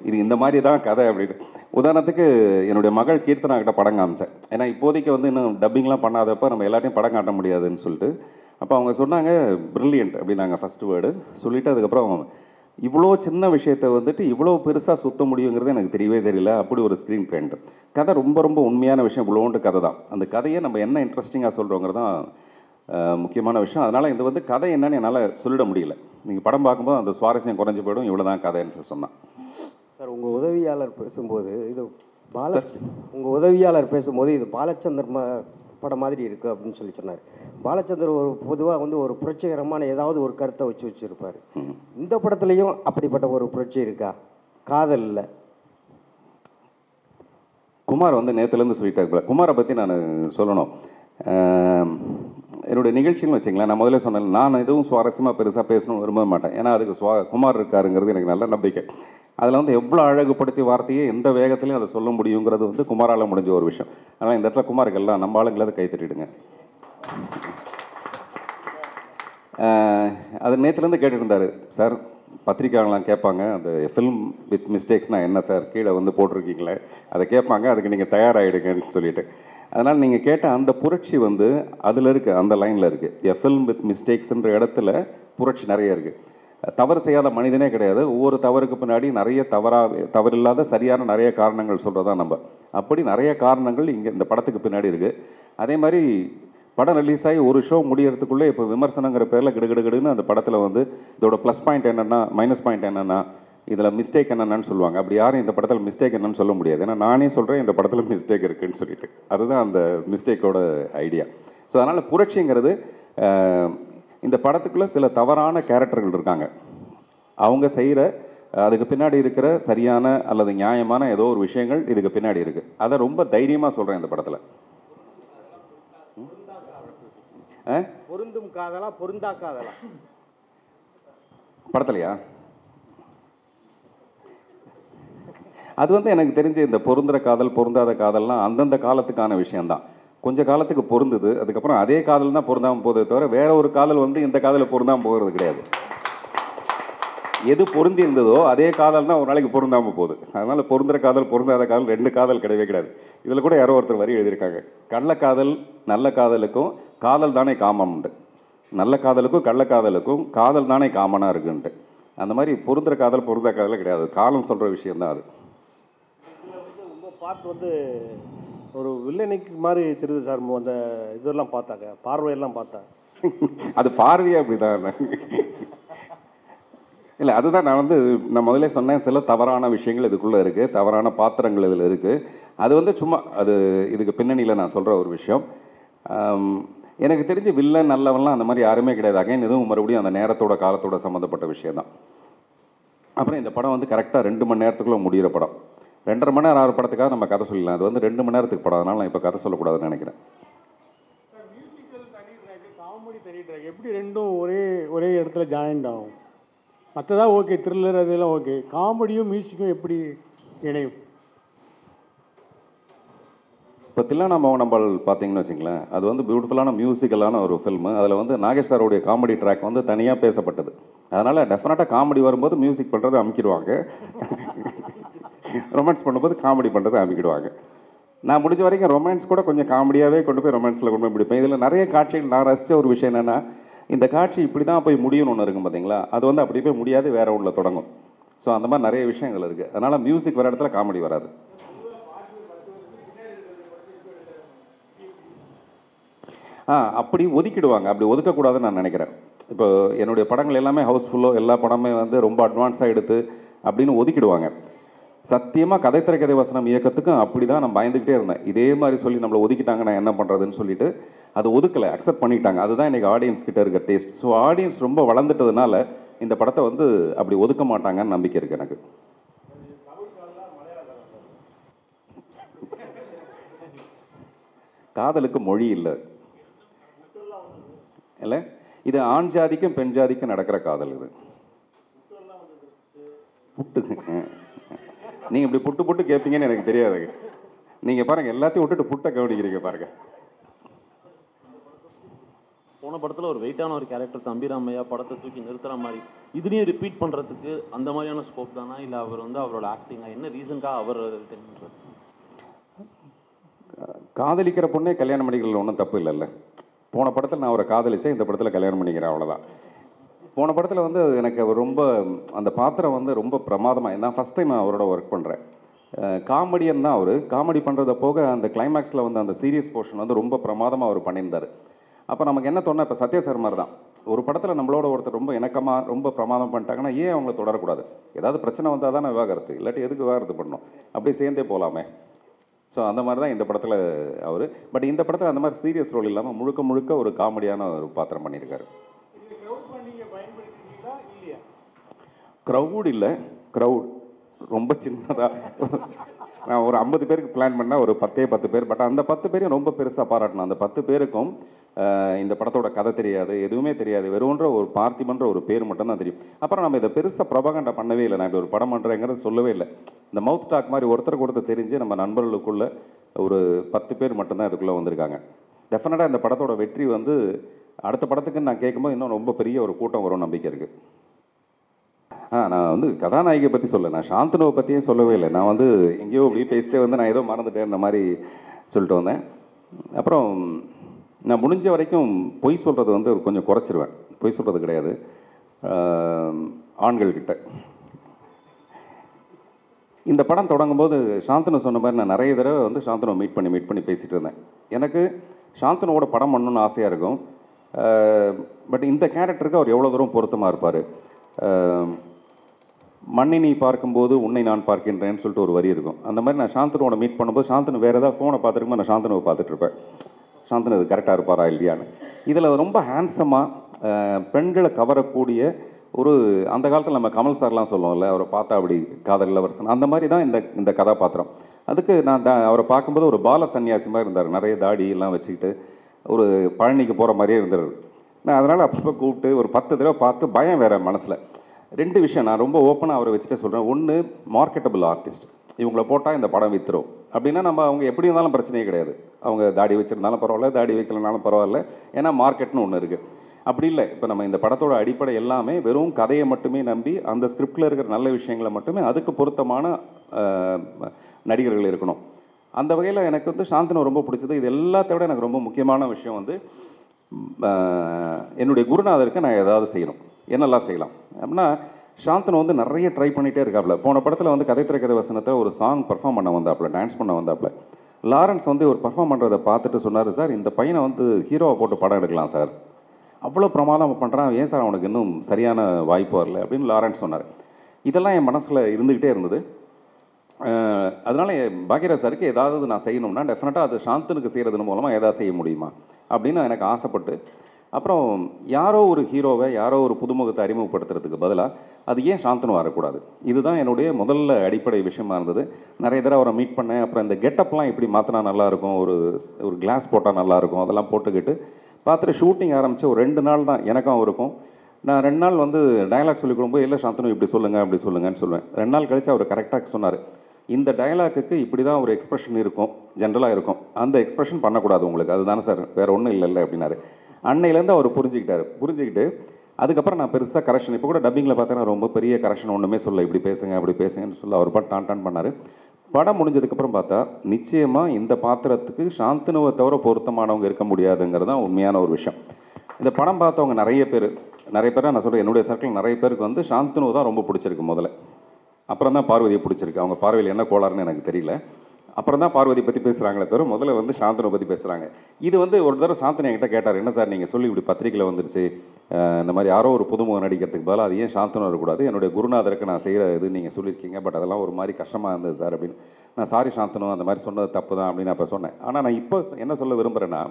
இது இந்த மாதிரி தான் கதை அப்படின்னு. உதாரணத்துக்கு என்னுடைய மகள் கீர்த்தனா கிட்ட படம் காமிச்சேன். ஏன்னா இப்போதைக்கு வந்து இன்னும் டப்பிங்லாம் பண்ணாதப்போ நம்ம எல்லாத்தையும் படம் காட்ட முடியாதுன்னு சொல்லிட்டு. அப்போ அவங்க சொன்னாங்க பிரில்லியன்ட் அப்படின்னாங்க ஃபஸ்ட்டு வேர்டு சொல்லிவிட்டு, அதுக்கப்புறம் இவ்வளோ சின்ன விஷயத்தை வந்துட்டு இவ்வளோ பெருசாக சுத்த முடியுங்கிறது எனக்கு தெரியவே தெரியல. அப்படி ஒரு ஸ்க்ரீன் பிரிண்ட். கதை ரொம்ப ரொம்ப உண்மையான விஷயம், இவ்வளோண்டு கதை தான். அந்த கதையை நம்ம என்ன இன்ட்ரெஸ்டிங்காக சொல்கிறோங்கிறது தான் முக்கியமான விஷயம். அதனால் இது வந்து கதை என்னன்னு என்னால் சொல்லிட முடியல. நீங்கள் படம் பார்க்கும்போது அந்த சுவாரஸ்யம் குறைஞ்சி போயிடும். இவ்வளோ தான் கதைன்னு சொன்னான். சார், உங்கள் உதவியாளர் பேசும்போது உங்கள் உதவியாளர் பேசும்போது இது பாலச்சந்தர் படம் மாதிரி இருக்குது அப்படின்னு சொல்லி சொன்னார். பாலச்சந்தர் ஒரு பொதுவாக வந்து ஒரு புரட்சிகரமான ஏதாவது ஒரு கருத்தை வச்சுருப்பார். இந்த படத்துலையும் அப்படிப்பட்ட ஒரு புரட்சி இருக்கா? காதல் இல்லை. குமார் வந்து நேற்றுலேருந்து சொல்லிட்டாரு. குமாரை பற்றி நான் சொல்லணும். என்னுடைய நிகழ்ச்சின்னு வச்சிங்களேன், நான் முதல்ல சொன்னேன், நான் எதுவும் சுவாரஸ்யமாக பெருசாக பேசணும்னு விரும்ப மாட்டேன். ஏன்னா அதுக்கு குமார் இருக்காருங்கிறது எனக்கு நல்ல நம்பிக்கை. அதில் வந்து எவ்வளோ அழகுபடுத்தி வார்த்தையை எந்த வேகத்துலையும் அதை சொல்ல முடியுங்கிறது வந்து குமாரால் முடிஞ்ச ஒரு விஷயம். ஆனால் இந்த இடத்துல குமாருக்கு எல்லாம் நம்ம ஆளுங்களாவது கை தட்டிடுங்க. அது நேற்றுலேருந்து கேட்டுட்டு இருந்தார் சார். பத்திரிக்கையாளர்லாம் கேட்பாங்க, அந்த ஃபில்ம் வித் மிஸ்டேக்ஸ்னால் என்ன சார், கீழே வந்து போட்டிருக்கீங்களே, அதை கேட்பாங்க, அதுக்கு நீங்கள் தயாராகிடுங்கன்னு சொல்லிட்டு. அதனால் நீங்கள் கேட்ட அந்த புரட்சி வந்து அதில் இருக்குது, அந்த லைனில் இருக்குது. எ ஃபில்ம் வித் மிஸ்டேக்ஸ்ன்ற இடத்துல புரட்சி நிறைய இருக்குது. தவறு செய்யாத மனிதனே கிடையாது. ஒவ்வொரு தவறுக்கு பின்னாடி நிறைய தவறில்லாத சரியான நிறைய காரணங்கள் சொல்கிறதா நம்ம. அப்படி நிறைய காரணங்கள் இங்கே இந்த படத்துக்கு பின்னாடி இருக்குது. அதே மாதிரி படம் ரிலீஸ் ஆகி ஒரு ஷோ முடியறதுக்குள்ளே இப்போ விமர்சனங்கிற பேரில் கிடுகிடுன்னு அந்த படத்தில் வந்து இதோட ப்ளஸ் பாயிண்ட் என்னென்னா, மைனஸ் பாயிண்ட் என்னென்னா, இதில் மிஸ்டேக் என்னென்னு சொல்லுவாங்க. அப்படி யாரும் இந்த படத்தில் மிஸ்டேக் என்னன்னு சொல்ல முடியாது. ஏன்னா நானே சொல்கிறேன் இந்த படத்தில் மிஸ்டேக் இருக்குதுன்னு சொல்லிட்டு. அதுதான் அந்த மிஸ்டேக்கோட ஐடியா. ஸோ அதனால் புரட்சிங்கிறது இந்த படத்துக்குள்ளே சில தவறான கேரக்டர்கள் இருக்காங்க. அவங்க செய்கிற அதுக்கு பின்னாடி இருக்கிற சரியான அல்லது நியாயமான ஏதோ ஒரு விஷயங்கள் இதுக்கு பின்னாடி இருக்குது. அதை ரொம்ப தைரியமாக சொல்கிறேன் இந்த படத்தில். பொருந்தும் காதலா பொருந்தா காதலா படத்துலையா? அது வந்து எனக்கு தெரிஞ்ச இந்த பொருந்துற காதல் பொருந்தாத காதல்லாம் அந்தந்த காலத்துக்கான விஷயம்தான். கொஞ்ச காலத்துக்கு பொருந்துது, அதுக்கப்புறம் அதே காதல் தான் பொருந்தாமல் போதே தவிர வேற ஒரு காதல் வந்து இந்த காதலில் பொருந்தாமல் போகிறது கிடையாது. எது பொருந்தி இருந்ததோ அதே காதல் தான் ஒரு நாளைக்கு பொருந்தாமல் போகுது. அதனால் பொருந்துற காதல் பொருந்தாத காதல் ரெண்டு காதல் கிடையவே கிடையாது. இதில் கூட யாரோ ஒருத்தர் வரி எழுதியிருக்காங்க, கள்ளக்காதல் நல்ல காதலுக்கும் காதல் தானே காமம் உண்டு, நல்ல காதலுக்கும் கள்ளக்காதலுக்கும் காதல் தானே காமனாக இருக்குன்ட்டு. அந்த மாதிரி பொருந்துற காதல் பொருந்தா காதல் கிடையாது, காலம் சொல்கிற விஷயந்தான் அது. உங்கள் பாட்டு வந்து ஒரு வில்லனிக்கு மாதிரி தெரியுது சார். அந்த இதெல்லாம் பார்த்தாங்க, பார்வையெல்லாம் பார்த்தா அது பார்வையே அப்படிதான். இல்லை, அதுதான் நான் வந்து முதல்ல சொன்னேன், சில தவறான விஷயங்கள் இதுக்குள்ளே இருக்குது, தவறான பாத்திரங்கள் இதில் இருக்குது. அது வந்து சும்மா அது இதுக்கு பின்னணியில் நான் சொல்கிற ஒரு விஷயம். எனக்கு தெரிஞ்சு வில்லன் நல்லவன்லாம் அந்த மாதிரி யாருமே கிடையாது. அகைன் இதுவும் மறுபடியும் அந்த நேரத்தோட காலத்தோட சம்மந்தப்பட்ட விஷயந்தான். அப்புறம் இந்த படம் வந்து கரெக்டாக 2 மணி நேரத்துக்குள்ளே முடிகிற படம். 2.5 மணி நேரம் ஆகிற படத்துக்காக நம்ம கதை சொல்லலாம். அது வந்து 2 மணி நேரத்துக்கு படம், அதனால் நான் இப்போ கதை சொல்லக்கூடாதுன்னு நினைக்கிறேன். காமெடி தனி ட்ராக் எப்படி ரெண்டும் ஒரே இடத்துல ஜாயிண்ட் ஆகும்? மற்றதான் ஓகே, த்ரில்லர் அதெல்லாம் ஓகே, காமெடியும் மியூசிக்கும் எப்படி இணையும்? இப்போ தில்லானா மோகனம்பாள் பார்த்தீங்கன்னு வச்சுங்களேன், அது வந்து பியூட்டிஃபுல்லான மியூசிக்கலான ஒரு ஃபில்மு. அதில் வந்து நாகேஷ் சாரோடைய காமெடி ட்ராக் வந்து தனியாக பேசப்பட்டது. அதனால் டெஃபினட்டாக காமெடி வரும்போது மியூசிக் பண்ணுறது அமுக்கிடுவாங்க, ரொமான்ஸ் பண்ணும்போது காமெடி பண்ணுறது அமுக்கிடுவாங்க. நான் முடிஞ்ச வரைக்கும் ரொமான்ஸ் கூட கொஞ்சம் காமெடியாகவே கொண்டு போய் ரொமான்ஸில் கொண்டு போய் முடிப்பேன். இதில் நிறைய காட்சிகள் நான் ரசித்த ஒரு விஷயம் என்னென்னா, இந்த காட்சி இப்படி தான் போய் முடியும்னு ஒன்று இருக்கும் பார்த்தீங்களா, அது வந்து அப்படி போய் முடியாது, வேற ஒன்றில் தொடங்கும். ஸோ அந்த மாதிரி நிறைய விஷயங்கள் இருக்குது. அதனால் மியூசிக் வர இடத்துல காமெடி வராது. அப்படி ஒதுக்கிடுவாங்க. அப்படி ஒதுக்கக்கூடாதுன்னு நான் நினைக்கிறேன். இப்போ என்னுடைய படங்கள் எல்லாமே ஹவுஸ்ஃபுல்லோ, எல்லா படமே வந்து ரொம்ப அட்வான்ஸாக எடுத்து அப்படின்னு ஒதுக்கிடுவாங்க. சத்தியமாக கதை திரைக்கதை வசனம் இயக்கத்துக்கும் அப்படி தான் நான் பயந்துக்கிட்டே இருந்தேன். இதே மாதிரி சொல்லி நம்மளை ஒதுக்கிட்டாங்க, நான் என்ன பண்ணுறதுன்னு சொல்லிட்டு அதை ஒதுக்கலை, அக்செப்ட் பண்ணிட்டாங்க. அதுதான் இன்றைக்கி ஆடியன்ஸ் கிட்ட இருக்க டேஸ்ட். ஸோ ஆடியன்ஸ் ரொம்ப வளர்ந்துட்டதுனால இந்த படத்தை வந்து அப்படி ஒதுக்க மாட்டாங்கன்னு நம்பிக்கை இருக்குது எனக்கு. காதலுக்கு மொழி இல்லை இல்லை, இது ஆண் ஜாதிக்கும் பெண் ஜாதிக்கும் நடக்கிற காதல். இது புட்டு, நீங்கள் இப்படி புட்டு புட்டு கேட்பீங்கன்னு எனக்கு தெரியாது. நீங்கள் பாருங்கள், எல்லாத்தையும் விட்டுட்டு புட்டை கவனிக்கிறீங்க பாருங்கள். போன படத்தில் ஒரு வெயிட்டான ஒரு கேரக்டர் தம்பிராமையா படத்தை தூக்கி நிறுத்துற மாதிரி, இதுலேயும் ரிப்பீட் பண்ணுறதுக்கு அந்த மாதிரியான ஸ்கோப் தானா, இல்லை அவர் வந்து அவரோட ஆக்டிங்காக என்ன ரீசனுக்காக அவர் ரிட்டர்ன் பண்ணுறாரு? காதலிக்கிற பொண்ணே கல்யாணம் பண்ணிக்கிறதுல ஒன்றும் தப்பு இல்லைல்ல. போன படத்தில் நான் அவரை காதலிச்சேன், இந்த படத்தில் கல்யாணம் பண்ணிக்கிறேன், அவ்வளோதான். போன படத்தில் வந்து எனக்கு ரொம்ப அந்த பாத்திரம் வந்து ரொம்ப பிரமாதமாக, நான் ஃபஸ்ட் டைம் அவரோட ஒர்க் பண்ணுறேன். காமெடியன் தான் அவர். காமெடி பண்ணுறத போக அந்த கிளைமேக்ஸில் வந்து அந்த சீரியஸ் போர்ஷன் வந்து ரொம்ப பிரமாதமாக அவர் பண்ணியிருந்தார். அப்போ நமக்கு என்ன தோணுனா, இப்போ சத்யா சார் மாதிரி தான் ஒரு படத்தில் நம்மளோட ஒருத்தர் ரொம்ப இணக்கமாக ரொம்ப பிரமாதம் பண்ணிட்டாங்கன்னா ஏன் அவங்கள தொடரக்கூடாது? ஏதாவது பிரச்சனை வந்தால் தானே விவாகரத்து, இல்லாட்டி எதுக்கு விவாகரத்து பண்ணணும், அப்படியே சேர்ந்தே போகலாமே. ஸோ அந்த மாதிரி தான் இந்த படத்தில் அவர். பட் இந்த படத்தில் அந்த மாதிரி சீரியஸ் ரோல் இல்லாமல் முழுக்க முழுக்க ஒரு காமெடியான ஒரு பாத்திரம் பண்ணியிருக்காரு. க்ரௌட் இல்லை, க்ரௌட் ரொம்ப சின்னதாக நான் ஒரு 50 பேருக்கு பிளான் பண்ணால் ஒரு 10 பேர், பட் அந்த 10 பேரையும் ரொம்ப பெருசாக பாராட்டணும். அந்த 10 பேருக்கும் இந்த படத்தோட கதை தெரியாது, எதுவுமே தெரியாது, வெறும்ன்ற ஒரு பார்த்திபன்ற ஒரு பேர் மட்டும்தான் தெரியும். அப்புறம் நம்ம இதை பெருசாக ப்ரொபகண்டா பண்ணவே இல்லை. நான் இப்படி ஒரு படம் பண்ணுறேங்கிறது சொல்லவே இல்லை. இந்த மவுத் டாக் மாதிரி ஒருத்தருக்கு ஒருத்தர் தெரிஞ்சு நம்ம நண்பர்களுக்குள்ள ஒரு 10 பேர் மட்டும்தான் இதுக்குள்ளே வந்திருக்காங்க. டெஃபினட்டாக இந்த படத்தோட வெற்றி வந்து அடுத்த படத்துக்குன்னு நான் கேட்கும்போது இன்னும் ரொம்ப பெரிய ஒரு கூட்டம் வரும் நம்பிக்கை இருக்குது. நான் வந்து கதாநாயகியை பற்றி சொல்ல, நான் சாந்தனுவை பற்றியே சொல்லவே இல்லை. நான் வந்து எங்கேயோ அப்படி பேசிட்டே வந்து நான் ஏதோ மறந்துட்டேன் மாதிரி சொல்லிட்டு வந்தேன். அப்புறம் நான் முடிஞ்ச வரைக்கும் பொய் சொல்கிறது வந்து கொஞ்சம் குறைச்சிருவேன். பொய் சொல்கிறது கிடையாது ஆண்கள்கிட்ட. இந்த படம் தொடங்கும்போது சாந்தனு சொன்ன மாதிரி நான் நிறைய தடவை வந்து சாந்தனுவை மீட் பண்ணி பேசிகிட்டு இருந்தேன். எனக்கு சாந்தனுவோட படம் பண்ணணுன்னு ஆசையாக இருக்கும். பட் இந்த கேரக்டருக்கு அவர் எவ்வளோ தூரம் பொருத்தமாக இருப்பார். மண்ணை நீ பார்க்கும்போது உன்னை நான் பார்க்கின்றேன்னு சொல்லிட்டு ஒரு வரி இருக்கும். அந்த மாதிரி நான் சாந்தனுவோட மீட் பண்ணும்போது சாந்தனு வேறு ஏதாவது ஃபோனை பார்த்துருக்கும்போது நான் சாந்தனுவை பார்த்துட்ருப்பேன். சாந்தனு இது கரெக்டாக இருப்பாரா இல்லையான்னு. இதில் ரொம்ப ஹேண்ட்ஸமாக பெண்களை கவரக்கூடிய ஒரு, அந்த காலத்தில் நம்ம கமல் சார்லாம் சொல்லுவோம்ல, அவரை பார்த்தா அப்படி காதல் இளவரசன், அந்த மாதிரி தான் இந்த கதாபாத்திரம். அதுக்கு நான் அவரை பார்க்கும்போது ஒரு பால சன்னியாசி மாதிரி இருந்தார். நிறைய தாடி எல்லாம் வச்சுக்கிட்டு ஒரு பழனிக்கு போகிற மாதிரியே இருந்தார். நான் அதனால் அப்பப்போ கூப்பிட்டு ஒரு 10 தடவை பார்த்து பயம் வேறு மனசில். 2 விஷயம் நான் ரொம்ப ஓப்பனாக அவரை வச்சுட்டு சொல்கிறேன். ஒன்று, மார்க்கெட்டபிள் ஆர்டிஸ்ட். இவங்கள போட்டால் இந்த படம் விற்றுரும் அப்படின்னா நம்ம அவங்க எப்படி இருந்தாலும் பிரச்சனையே கிடையாது. அவங்க தாடி வச்சுருந்தாலும் பரவாயில்ல, தாடி வைக்கலனாலும் பரவாயில்ல, ஏன்னா மார்க்கெட்னு ஒன்று இருக்குது. அப்படி இல்லை. இப்போ நம்ம இந்த படத்தோட அடிப்படை எல்லாமே வெறும் கதையை மட்டுமே நம்பி அந்த ஸ்கிரிப்டில் இருக்கிற நல்ல விஷயங்களை மட்டுமே, அதுக்கு பொருத்தமான நடிகர்கள் இருக்கணும். அந்த வகையில் எனக்கு வந்து சாந்தனு ரொம்ப பிடிச்சது. இது எல்லாத்த விட எனக்கு ரொம்ப முக்கியமான விஷயம் வந்து என்னுடைய குருநாதருக்கு நான் ஏதாவது செய்யணும். என்னெல்லாம் செய்யலாம் அப்படின்னா, சாந்தனு வந்து நிறைய ட்ரை பண்ணிகிட்டே இருக்காப்புல. போன படத்தில் வந்து கதை திரைக்கதை வசனத்தில் ஒரு சாங் பர்ஃபார்ம் பண்ண வந்தாப்புல, டான்ஸ் பண்ண வந்தாப்புல. லாரன்ஸ் வந்து ஒரு பர்ஃபார்ம் பண்ணுறதை பார்த்துட்டு சொன்னார், சார் இந்த பையனை வந்து ஹீரோவை போட்டு படம் எடுக்கலாம் சார், அவ்வளோ பிரமாதம் பண்ணுறான், ஏன் சார் அவனுக்கு இன்னும் சரியான வாய்ப்பு வரல அப்படின்னு லாரன்ஸ் சொன்னார். இதெல்லாம் என் மனசில் இருந்துக்கிட்டே இருந்தது. அதனால் பாக்யராஜ் சாருக்கு ஏதாவது நான் செய்யணும்னா டெஃபினட்டாக அது சாந்தனுக்கு செய்கிறது மூலமாக ஏதாவது செய்ய முடியுமா அப்படின்னு எனக்கு ஆசைப்பட்டு, அப்புறம் யாரோ ஒரு ஹீரோவை யாரோ ஒரு புதுமுகத்தை அறிமுகப்படுத்துறதுக்கு பதிலாக அது ஏன் சாந்தனு வரக்கூடாது, இதுதான் என்னுடைய முதல்ல அடிப்படை விஷயமா இருந்தது. நிறைய தடவை அவரை மீட் பண்ணேன். அப்புறம் இந்த கெட்டப்லாம் எப்படி மாற்றினா நல்லாயிருக்கும், ஒரு கிளாஸ் போட்டால் நல்லாயிருக்கும், அதெல்லாம் போட்டுக்கிட்டு பார்த்துட்டு ஷூட்டிங் ஆரம்பித்து ஒரு 2 நாள் தான் எனக்கும் அவருக்கும். நான் 2 நாள் வந்து டயலாக் சொல்லி கொடுக்கும்போது இல்லை சாந்தனு இப்படி சொல்லுங்கள் அப்படி சொல்லுங்கன்னு சொல்லுவேன். 2 நாள் கழித்து அவர் கரெக்டாக சொன்னார், இந்த டயலாக்குக்கு இப்படி தான் ஒரு எக்ஸ்ப்ரெஷன் இருக்கும், ஜென்ரலாக இருக்கும், அந்த எக்ஸ்ப்ரெஷன் பண்ணக்கூடாது உங்களுக்கு, அதுதானே சார், வேறு ஒன்றும் இல்லைல்ல அப்படின்னாரு. அன்னையிலேருந்து அவர் புரிஞ்சுக்கிட்டு அதுக்கப்புறம் நான் பெருசாக கரெக்ஷன், இப்போ கூட டப்பிங்கில் பார்த்தீங்கன்னா ரொம்ப பெரிய கரெக்ஷன் ஒன்றுமே சொல்ல, இப்படி பேசுங்க அப்படி பேசுங்கன்னு சொல்ல அவர் பாட்டு டான் பண்ணார். படம் முடிஞ்சதுக்கப்புறம் பார்த்தா நிச்சயமாக இந்த பாத்திரத்துக்கு சாந்தனுவை தவிர பொருத்தமானவங்க இருக்க முடியாதுங்கிறது தான் உண்மையான ஒரு விஷயம். இந்த படம் பார்த்தவங்க நிறைய பேர் நான் சொல்கிறேன், என்னுடைய சர்க்கிள் நிறைய பேருக்கு வந்து சாந்தனு தான் ரொம்ப பிடிச்சிருக்கு முதல்ல. அப்புறம் தான் பார்வதியை பிடிச்சிருக்கு. அவங்க பார்வையில் என்ன கோளாறுன்னு எனக்கு தெரியல. அப்புறம் தான் பார்வதி பற்றி பேசுகிறாங்களே தவிர முதல்ல வந்து சாந்தனு பற்றி பேசுகிறாங்க. இது வந்து ஒரு தடவை சாந்தனு என்கிட்ட கேட்டார், என்ன சார் நீங்கள் சொல்லி இப்படி பத்திரிக்கையில் வந்துருச்சு, இந்த மாதிரி யாரோ ஒரு புதுமுகம் நடிக்கிறதுக்கு பதிலாக அது ஏன் சாந்தனு வரக்கூடாது, என்னுடைய குருநாதருக்கு நான் செய்கிற இது நீங்கள் சொல்லியிருக்கீங்க, பட் அதெல்லாம் ஒரு மாதிரி கஷ்டமாக இருந்தது சார் அப்படின்னு. நான் சாரி சாந்தனு, அந்த மாதிரி சொன்னது தப்பு தான் அப்படின்னு நான் இப்போ சொன்னேன். ஆனால் நான் இப்போ என்ன சொல்ல விரும்புகிறேன்னா,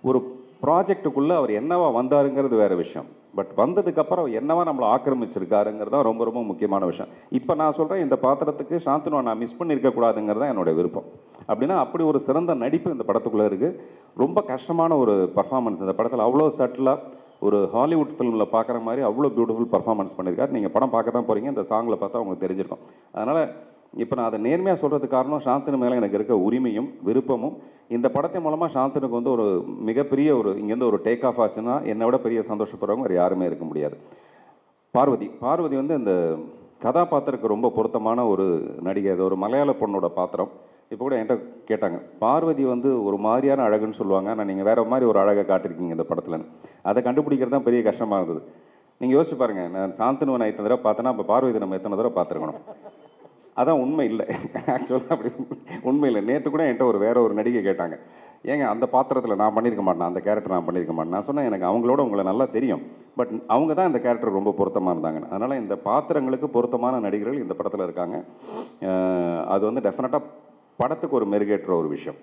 ஒரு ப்ராஜெக்டுக்குள்ளே அவர் என்னவா வந்தாருங்கிறது வேறு விஷயம், பட் வந்ததுக்கப்புறம் என்னவா நம்மளை ஆக்கிரமிச்சிருக்காருங்கிறது தான் ரொம்ப ரொம்ப முக்கியமான விஷயம். இப்போ நான் சொல்கிறேன், இந்த பாத்திரத்துக்கு சாந்தனுவை நான் மிஸ் பண்ணியிருக்கக்கூடாதுங்கிறது தான் என்னுடைய விருப்பம். அப்படின்னா அப்படி ஒரு சிறந்த நடிப்பு இந்த படத்துக்குள்ளே இருக்குது. ரொம்ப கஷ்டமான ஒரு பர்ஃபார்மன்ஸ் இந்த படத்தில். அவ்வளோ சட்டிலாக ஒரு ஹாலிவுட் ஃபிலிமில் பார்க்குற மாதிரி அவ்வளோ பியூட்டிஃபுல் பர்ஃபார்மன்ஸ் பண்ணியிருக்காரு. நீங்கள் படம் பார்க்க தான் போகிறீங்க, இந்த சாங்கில் பார்த்தா உங்களுக்கு தெரிஞ்சிருக்கும். அதனால் இப்போ நான் அதை நேர்மையாக சொல்கிறதுக்கு காரணம் சாந்தனு மேலே எனக்கு இருக்க உரிமையும் விருப்பமும். இந்த படத்தின் மூலமாக சாந்தனுக்கு வந்து ஒரு மிகப்பெரிய இங்கேருந்து ஒரு டேக் ஆஃப் ஆச்சுன்னா என்னை விட பெரிய சந்தோஷப்படுறவங்க வேறு யாருமே இருக்க முடியாது. பார்வதி வந்து இந்த கதாபாத்திரத்துக்கு ரொம்ப பொருத்தமான ஒரு நடிகை. அது ஒரு மலையாள பொண்ணோட பாத்திரம். இப்போ கூட என்கிட்ட கேட்டாங்க, பார்வதி வந்து ஒரு மாதிரியான அழகுன்னு சொல்லுவாங்க, ஆனால் நீங்கள் வேறு மாதிரி ஒரு அழகை காட்டிருக்கீங்க இந்த படத்தில். அதை கண்டுபிடிக்கிறது தான் பெரிய கஷ்டமாக இருந்தது. நீங்கள் யோசிச்சு பாருங்கள், நான் சாந்தனுவை நான் இத்தனை தடவை பார்த்தேன்னா அப்போ பார்வதி நம்ம எத்தனை தடவை பார்த்துருக்கணும். அதான் உண்மை இல்லை, ஆக்சுவலாக அப்படி உண்மை இல்லை. நேற்று கூட என்கிட்ட வேற ஒரு நடிகை கேட்டாங்க, ஏங்க அந்த பாத்திரத்தில் நான் பண்ணியிருக்க மாட்டேன், அந்த கேரக்டர் நான் பண்ணியிருக்க மாட்டேன். நான் சொன்னேன், எனக்கு அவங்களோட உங்களை நல்லா தெரியும், பட் அவங்க தான் இந்த கேரக்டர் ரொம்ப பொருத்தமாக இருந்தாங்க. அதனால் இந்த பாத்திரங்களுக்கு பொருத்தமான நடிகர்கள் இந்த படத்தில் இருக்காங்க. அது வந்து டெஃபினட்டாக படத்துக்கு ஒரு மெருகேற்ற ஒரு விஷயம்.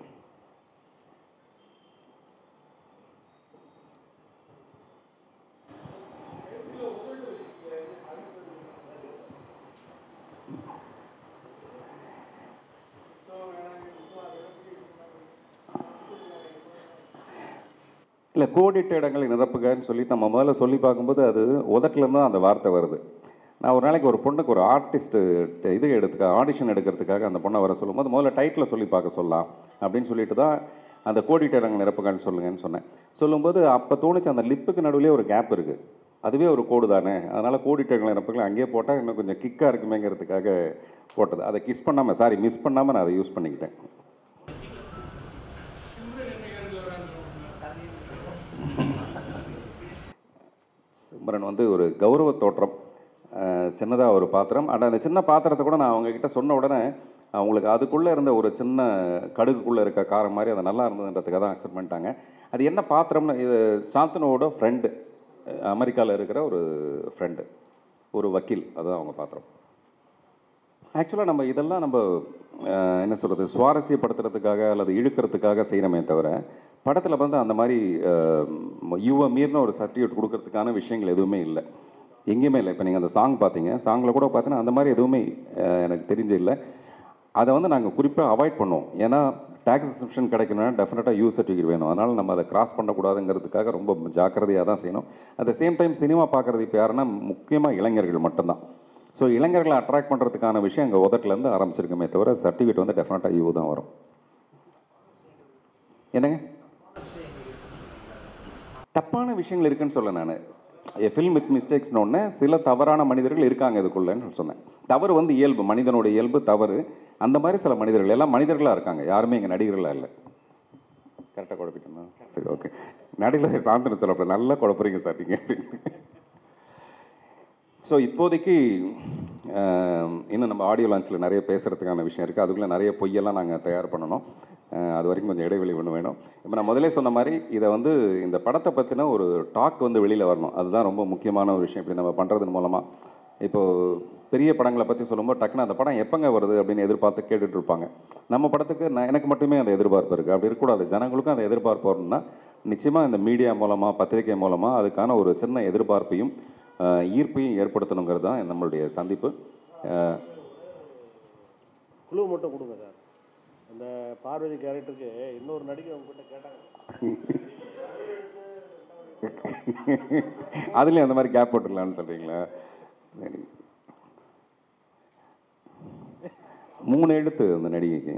இல்லை கோடிட்ட இடங்களை நிரப்புகன்னு சொல்லிட்டு நம்ம முதல்ல சொல்லி பார்க்கும்போது அது உதட்டிலேருந்து தான் அந்த வார்த்தை வருது. நான் ஒரு நாளைக்கு ஒரு பொண்ணுக்கு ஒரு ஆர்டிஸ்ட்டு இது ஆடிஷன் எடுக்கிறதுக்காக அந்த பொண்ணை வர சொல்லும்போது முதல்ல டைட்டில் சொல்லி பார்க்க சொல்லலாம் அப்படின்னு சொல்லிட்டு தான் அந்த கோடிட்ட இடங்கள் நிரப்புகன்னு சொல்லுங்கன்னு சொன்னேன். சொல்லும்போது அப்போ தோணுச்சு அந்த லிப்புக்கு நடுவிலே ஒரு கேப் இருக்குது, அதுவே ஒரு கோடு தானே, அதனால் கோடிட்ட இடங்கள் நிரப்புகள் அங்கேயே போட்டால் இன்னும் கொஞ்சம் கிக்காக இருக்குமேங்கிறதுக்காக போட்டது. அதை மிஸ் பண்ணாமல் நான் அதை யூஸ் பண்ணிக்கிட்டேன். சிம்ரன் வந்து ஒரு கௌரவ தோற்றம், சின்னதாக ஒரு பாத்திரம். அந்த சின்ன பாத்திரத்தை கூட நான் அவங்கக்கிட்ட சொன்ன உடனே அவங்களுக்கு அதுக்குள்ளே இருந்த ஒரு சின்ன கடுகுக்குள்ளே இருக்க காரம் மாதிரி அது நல்லா இருந்ததுன்றதுக்காக தான் அக்செப்ட் பண்ணிட்டாங்க. அது என்ன பாத்திரம்னு, இது சாந்தனுவோட ஃப்ரெண்டு, அமெரிக்காவில் இருக்கிற ஒரு ஃப்ரெண்டு, ஒரு வக்கீல், அதுதான் அவங்க பாத்திரம். ஆக்சுவலாக நம்ம இதெல்லாம் நம்ம என்ன சொல்கிறது, சுவாரஸ்யப்படுத்துறதுக்காக அல்லது இழுக்கிறதுக்காக செய்கிறோமே தவிர படத்தில் வந்து அந்த மாதிரி மீறின ஒரு சர்டிஃபிகேட் கொடுக்கறதுக்கான விஷயங்கள் எதுவுமே இல்லை, எங்கேயுமே இல்லை. இப்போ நீங்கள் அந்த சாங் பார்த்தீங்க, சாங்கில் கூட பார்த்தீங்கன்னா அந்த மாதிரி எதுவுமே எனக்கு தெரிஞ்சு இல்லை. அதை வந்து நாங்கள் குறிப்பாக அவாய்ட் பண்ணுவோம். ஏன்னா டேக்ஸ் எக்ஸம்ஷன் கிடைக்கணும்னா டெஃபினட்டாக யூ சர்டிஃபிகேட் வேணும், அதனால் நம்ம அதை கிராஸ் பண்ணக்கூடாதுங்கிறதுக்காக ரொம்ப ஜாக்கிரதையாக தான் செய்யணும். At the same time cinema பார்க்குறது இப்போ யாருன்னா முக்கியமாக இளைஞர்கள் மட்டும்தான். ஸோ இளைஞர்களை அட்ராக்ட் பண்ணுறதுக்கான விஷயம் எங்கள் உதட்டிலேருந்து ஆரம்பிச்சிருக்கமே தவிர சர்டிஃபிகேட் வந்து டெஃபினட்டாக யூ தான் வரும். என்னங்க தப்பான விஷயங்கள் இருக்குன்னு சொல்ல நான் ஃபில்ம் வித் மிஸ்டேக்ஸ்னு ஒன்று சில தவறான மனிதர்கள் இருக்காங்க இதுக்குள்ளேன்னு சொன்னேன். தவறு வந்து இயல்பு, மனிதனோட இயல்பு தவறு. அந்த மாதிரி சில மனிதர்கள் எல்லாம் மனிதர்களாக இருக்காங்க, யாருமே இங்கே நடிகர்களாக இல்லை. கரெக்டாக குழப்பிட்டோம்னா சரி, ஓகே. நடிகர்கள் சாந்தனு சொல்லப்பட நல்லா குழப்பறீங்க சார் நீங்கள் அப்படின்னு. ஸோ இப்போதைக்கு இன்னும் நம்ம ஆடியோ லான்ச்சில் நிறைய பேசுகிறதுக்கான விஷயம் இருக்குது, அதுக்குள்ளே நிறைய பொய்யெல்லாம் நாங்கள் தயார் பண்ணணும். அது வரைக்கும் கொஞ்சம் இடைவெளி ஒன்று வேணும். இப்போ நான் முதலே சொன்ன மாதிரி இதை வந்து இந்த படத்தை பற்றின ஒரு டாக் வந்து வெளியில் வரணும், அதுதான் ரொம்ப முக்கியமான ஒரு விஷயம். இப்படி நம்ம பண்ணுறதன் மூலமாக இப்போது பெரிய படங்களை பற்றி சொல்லும்போது டக்குன்னு அந்த படம் எப்போங்க வருது அப்படின்னு எதிர்பார்த்து கேட்டுட்ருப்பாங்க. நம்ம படத்துக்கு எனக்கு மட்டுமே அந்த எதிர்பார்ப்பு இருக்குது, அப்படி இருக்கக்கூடாது. ஜனங்களுக்கும் அந்த எதிர்பார்ப்பு வரணும்னா நிச்சயமாக இந்த மீடியா மூலமாக, பத்திரிகை மூலமாக அதுக்கான ஒரு சின்ன எதிர்பார்ப்பையும் ஈர்ப்பையும் ஏற்படுத்தணுங்கிறது தான் நம்மளுடைய சந்திப்பு. குழு மட்டும் கொடுங்க சார். அந்த பார்வதி கேரக்டருக்கு இன்னொரு நடிகை உங்ககிட்ட கேட்டாங்க, அதுலேயும் அந்த மாதிரி கேப் போட்டுடலான்னு சொல்கிறீங்களா? 3 எழுத்து அந்த நடிகைக்கு.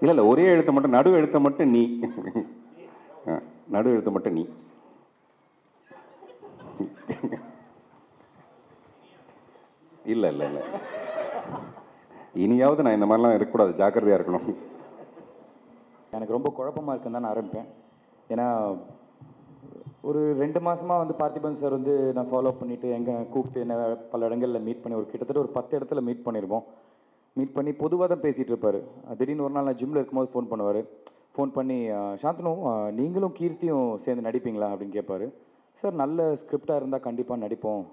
இல்லை ஒரே எழுத்தை மட்டும், நடு எழுத்தை மட்டும் நீ, நடு எழுத்தை மட்டும் நீ. இல்லை இல்லை இல்லை, இனியாவது நான் இந்த மாதிரிலாம் இருக்கக்கூடாது, ஜாக்கிரதையாக இருக்கணும். எனக்கு ரொம்ப குழப்பமாக இருக்குன்னு தான் நான் ஆரம்பிப்பேன். ஏன்னா ஒரு 2 மாதமாக வந்து பார்த்திபன் சார் வந்து நான் ஃபாலோ பண்ணிவிட்டு எங்கே கூப்பிட்டு என்ன பல இடங்களில் மீட் பண்ணி கிட்டத்தட்ட ஒரு 10 இடத்துல மீட் பண்ணியிருப்போம். மீட் பண்ணி பொதுவாக தான் பேசிகிட்டு இருப்பார். திடீர்னு ஒரு நாள் நான் ஜிம்மில் இருக்கும்போது ஃபோன் பண்ணுவார். ஃபோன் பண்ணி சாந்தனு நீங்களும் கீர்த்தியும் சேர்ந்து நடிப்பீங்களா அப்படின்னு கேட்பார். சார் நல்ல ஸ்கிரிப்டாக இருந்தால் கண்டிப்பாக நடிப்போம்.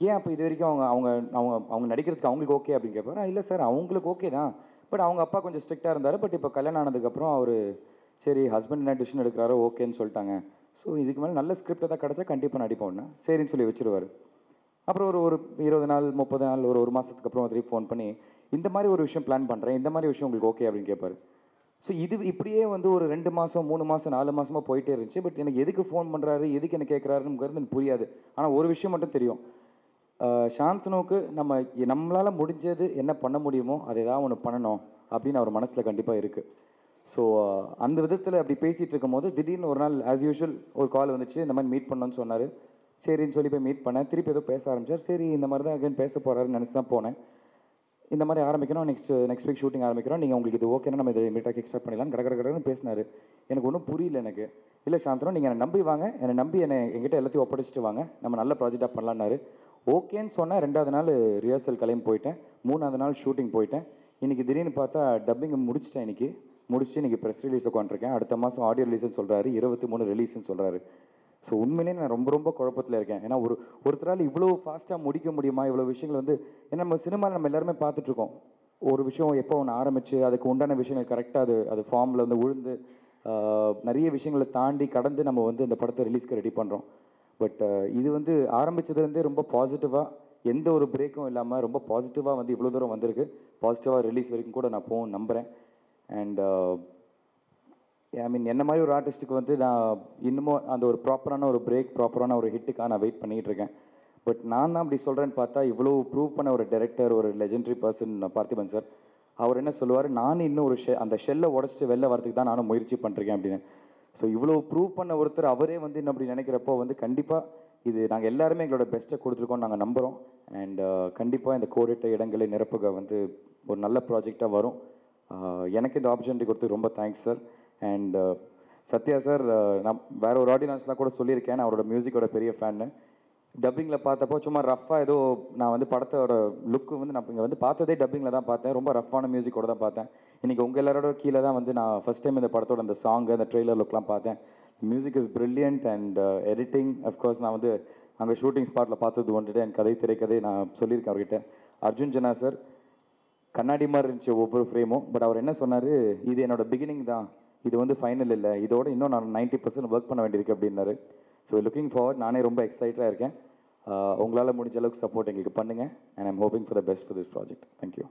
ஏன் அப்போ இது வரைக்கும் அவங்க அவங்க அவங்க அவங்க நடிக்கிறதுக்கு அவங்களுக்கு ஓகே அப்படின்னு கேட்பாரு. இல்லை சார் அவங்களுக்கு ஓகே தான், பட் அவங்க அப்பா கொஞ்சம் ஸ்ட்ரிக்டாக இருந்தார். பட் இப்போ கல்யாணம் ஆனதுக்கப்புறம் அவர் சரி ஹஸ்பண்ட் என்ன டிசிஷன் எடுக்கிறாரோ ஓகேன்னு சொல்லிட்டாங்க. ஸோ இதுக்கு மேலே நல்ல ஸ்கிரிப்ட் தான் கிடச்சா கண்டிப்பாக நடிப்போம்னா சரின்னு சொல்லி வச்சுருவார். அப்புறம் ஒரு 20 நாள் 30 நாள் ஒரு மாதத்துக்கு அப்புறம் திருப்பி ஃபோன் பண்ணி இந்த மாதிரி ஒரு விஷயம் பிளான் பண்ணுறேன், இந்த மாதிரி விஷயம் உங்களுக்கு ஓகே அப்படின்னு கேட்பாரு. ஸோ இது இப்படியே வந்து ஒரு 2 மாதம் 3 மாதம் 4 மாதமாக போயிட்டே இருந்துச்சு. பட் எனக்கு எதுக்கு ஃபோன் பண்ணுறாரு, எதுக்கு என்ன கேட்குறாருங்கிறது எனக்கு புரியாது. ஆனால் ஒரு விஷயம் மட்டும் தெரியும், சாந்தனுவுக்கு நம்மளால் முடிஞ்சது என்ன பண்ண முடியுமோ அதை ஏதாவது ஒன்று பண்ணணும் அப்படின்னு அவர் மனசில் கண்டிப்பாக இருக்குது. ஸோ அந்த விதத்தில் அப்படி பேசிகிட்டு இருக்கும் போது திடீர்னு ஒரு நாள் ஆஸ் யூஷுவல் ஒரு கால் வந்துச்சு, இந்த மாதிரி மீட் பண்ணோன்னு சொன்னார். சரின்னு சொல்லி போய் மீட் பண்ணேன். திருப்பி ஏதோ பேச ஆரம்பித்தார். சரி இந்த மாதிரி தான் அகைன் பேச போகிறாருன்னு நினச்சி தான் போனேன். இந்த மாதிரி ஆரம்பிக்கிறோம், நெக்ஸ்ட் வீக் ஷூட்டிங் ஆரம்பிக்கிறோம், நீங்கள் உங்களுக்கு இது ஓகேன்னா நம்ம இதை இமீடியட்டாக எக்ஸ்ட்ராக்ட் பண்ணிடலாம் கடற்கடன்னு பேசினார். எனக்கு ஒன்றும் புரியல. எனக்கு இல்லை சாந்தனம் நீங்கள் என்னை நம்பி வாங்க, என்னை நம்பி என்கிட்ட எல்லாத்தையும் ஒப்படைச்சிட்டு வாங்க, நம்ம நல்ல ப்ராஜெக்டாக பண்ணலான்னாரு. ஓகேன்னு சொன்னேன். 2வது நாள் ரிஹர்சல் கிளம்பி போயிட்டேன். 3வது நாள் ஷூட்டிங் போயிட்டேன். இன்றைக்கி திடீர்னு பார்த்தா டப்பிங் முடிச்சிட்டேன். இன்றைக்கி ப்ரெஸ் ரிலீஸ் உட்காந்துருக்கேன். அடுத்த மாதம் ஆடியோ ரிலீஸ்ன்னு சொல்கிறாரு, 23 ரிலீஸ்ன்னு சொல்கிறாரு. ஸோ உண்மையிலேயே நான் ரொம்ப குழப்பத்தில் இருக்கேன். ஏன்னா ஒருத்தரால் இவ்வளோ ஃபாஸ்ட்டாக முடிக்க முடியுமா? இவ்வளோ விஷயங்கள் வந்து ஏன்னா நம்ம சினிமாவில் நம்ம எல்லாருமே பார்த்துட்ருக்கோம். ஒரு விஷயம் எப்போ ஒன்று ஆரம்பித்து அதுக்கு உண்டான விஷயங்கள் கரெக்டாக அது ஃபார்மில் வந்து உழுந்து நிறைய விஷயங்களை தாண்டி கடந்து நம்ம வந்து இந்த படத்தை ரிலீஸ்க்கு ரெடி பண்ணுறோம். பட் இது வந்து ஆரம்பித்ததுலேருந்தே ரொம்ப பாசிட்டிவாக, எந்த ஒரு பிரேக்கும் இல்லாமல் ரொம்ப பாசிட்டிவாக வந்து இவ்வளோ தூரம் வந்திருக்கு. பாசிட்டிவாக ரிலீஸ் வரைக்கும் கூட நான் போகும் நம்புகிறேன். அண்ட் ஐ மீன் என்ன மாதிரி ஒரு ஆர்டிஸ்ட்டுக்கு வந்து நான் இன்னமும் அந்த ஒரு ப்ராப்பரான ஒரு பிரேக், ப்ராப்பரான ஒரு ஹிட்டுக்காக நான் வெயிட் பண்ணிகிட்டு இருக்கேன். பட் நான் தான் அப்படி சொல்கிறேன்னு பார்த்தா இவ்வளோ ப்ரூவ் பண்ண ஒரு டைரக்டர், ஒரு லெஜெண்டரி பர்சன் பார்த்திபன் சார், அவர் என்ன சொல்லுவார், நானும் இன்னும் ஒரு அந்த ஷெல்லை உடச்சிட்டு வெளில வரதுக்கு தான் நானும் முயற்சி பண்ணிருக்கேன் அப்படின்னு. ஸோ இவ்வளோ ப்ரூவ் பண்ண ஒருத்தர் அவரே வந்து இன்னும் அப்படி நினைக்கிறப்போ வந்து கண்டிப்பாக இது நாங்கள் எல்லாருமே எங்களோட பெஸ்ட்டை கொடுத்துருக்கோம் நாங்கள் நம்புகிறோம். அண்ட் கண்டிப்பாக இந்த கோடிட்ட இடங்களை நிரப்புக வந்து ஒரு நல்ல ப்ராஜெக்டாக வரும். எனக்கு இந்த ஆப்பர்ச்சுனிட்டி கொடுத்து ரொம்ப thanks sir. And Sathya sir, நான் வேற ஒரு ஆடியன்ஸ்லாம் கூட சொல்லியிருக்கேன், நான் அவரோட மியூசிக்கோட பெரிய ஃபேன்னு. டப்பிங்கில் பார்த்தப்போ சும்மா ரஃப்பாக ஏதோ நான் வந்து படத்தோட லுக்கு வந்து நான் இங்கே வந்து பார்த்ததே டப்பிங்கில் தான் பார்த்தேன். ரொம்ப ரஃப்பான மியூசிக்கோட தான் பார்த்தேன். இன்றைக்கி உங்கள் எல்லாரோட கீழே தான் வந்து நான் ஃபஸ்ட் டைம் இந்த படத்தோட அந்த சாங், அந்த ட்ரெய்லர் லுக்லாம் பார்த்தேன். Music is brilliant and editing of course நான் வந்து அங்கே ஷூட்டிங் ஸ்பாட்டில் பார்த்தது வந்துட்டு என் கதை திரைக்கதை நான் சொல்லியிருக்கேன் அவர்கிட்ட. அர்ஜுன் ஜனா சார் கண்ணாடி மாதிரி இருந்துச்சு ஒவ்வொரு ஃப்ரேமும். பட் அவர் என்ன சொன்னார், இது என்னோட பிகினிங் தான், இது வந்து ஃபைனல் இல்லை, இதோட இன்னும் நான் 90% ஒர்க் பண்ண வேண்டியிருக்கு அப்படின்னாரு. So looking forward. நானே ரொம்ப எக்ஸைட்டடாக இருக்கேன். உங்களால் முடிஞ்ச அளவுக்கு சப்போர்ட் எங்களுக்கு பண்ணுங்கள். And I'm hoping for the best for this project. Thank you.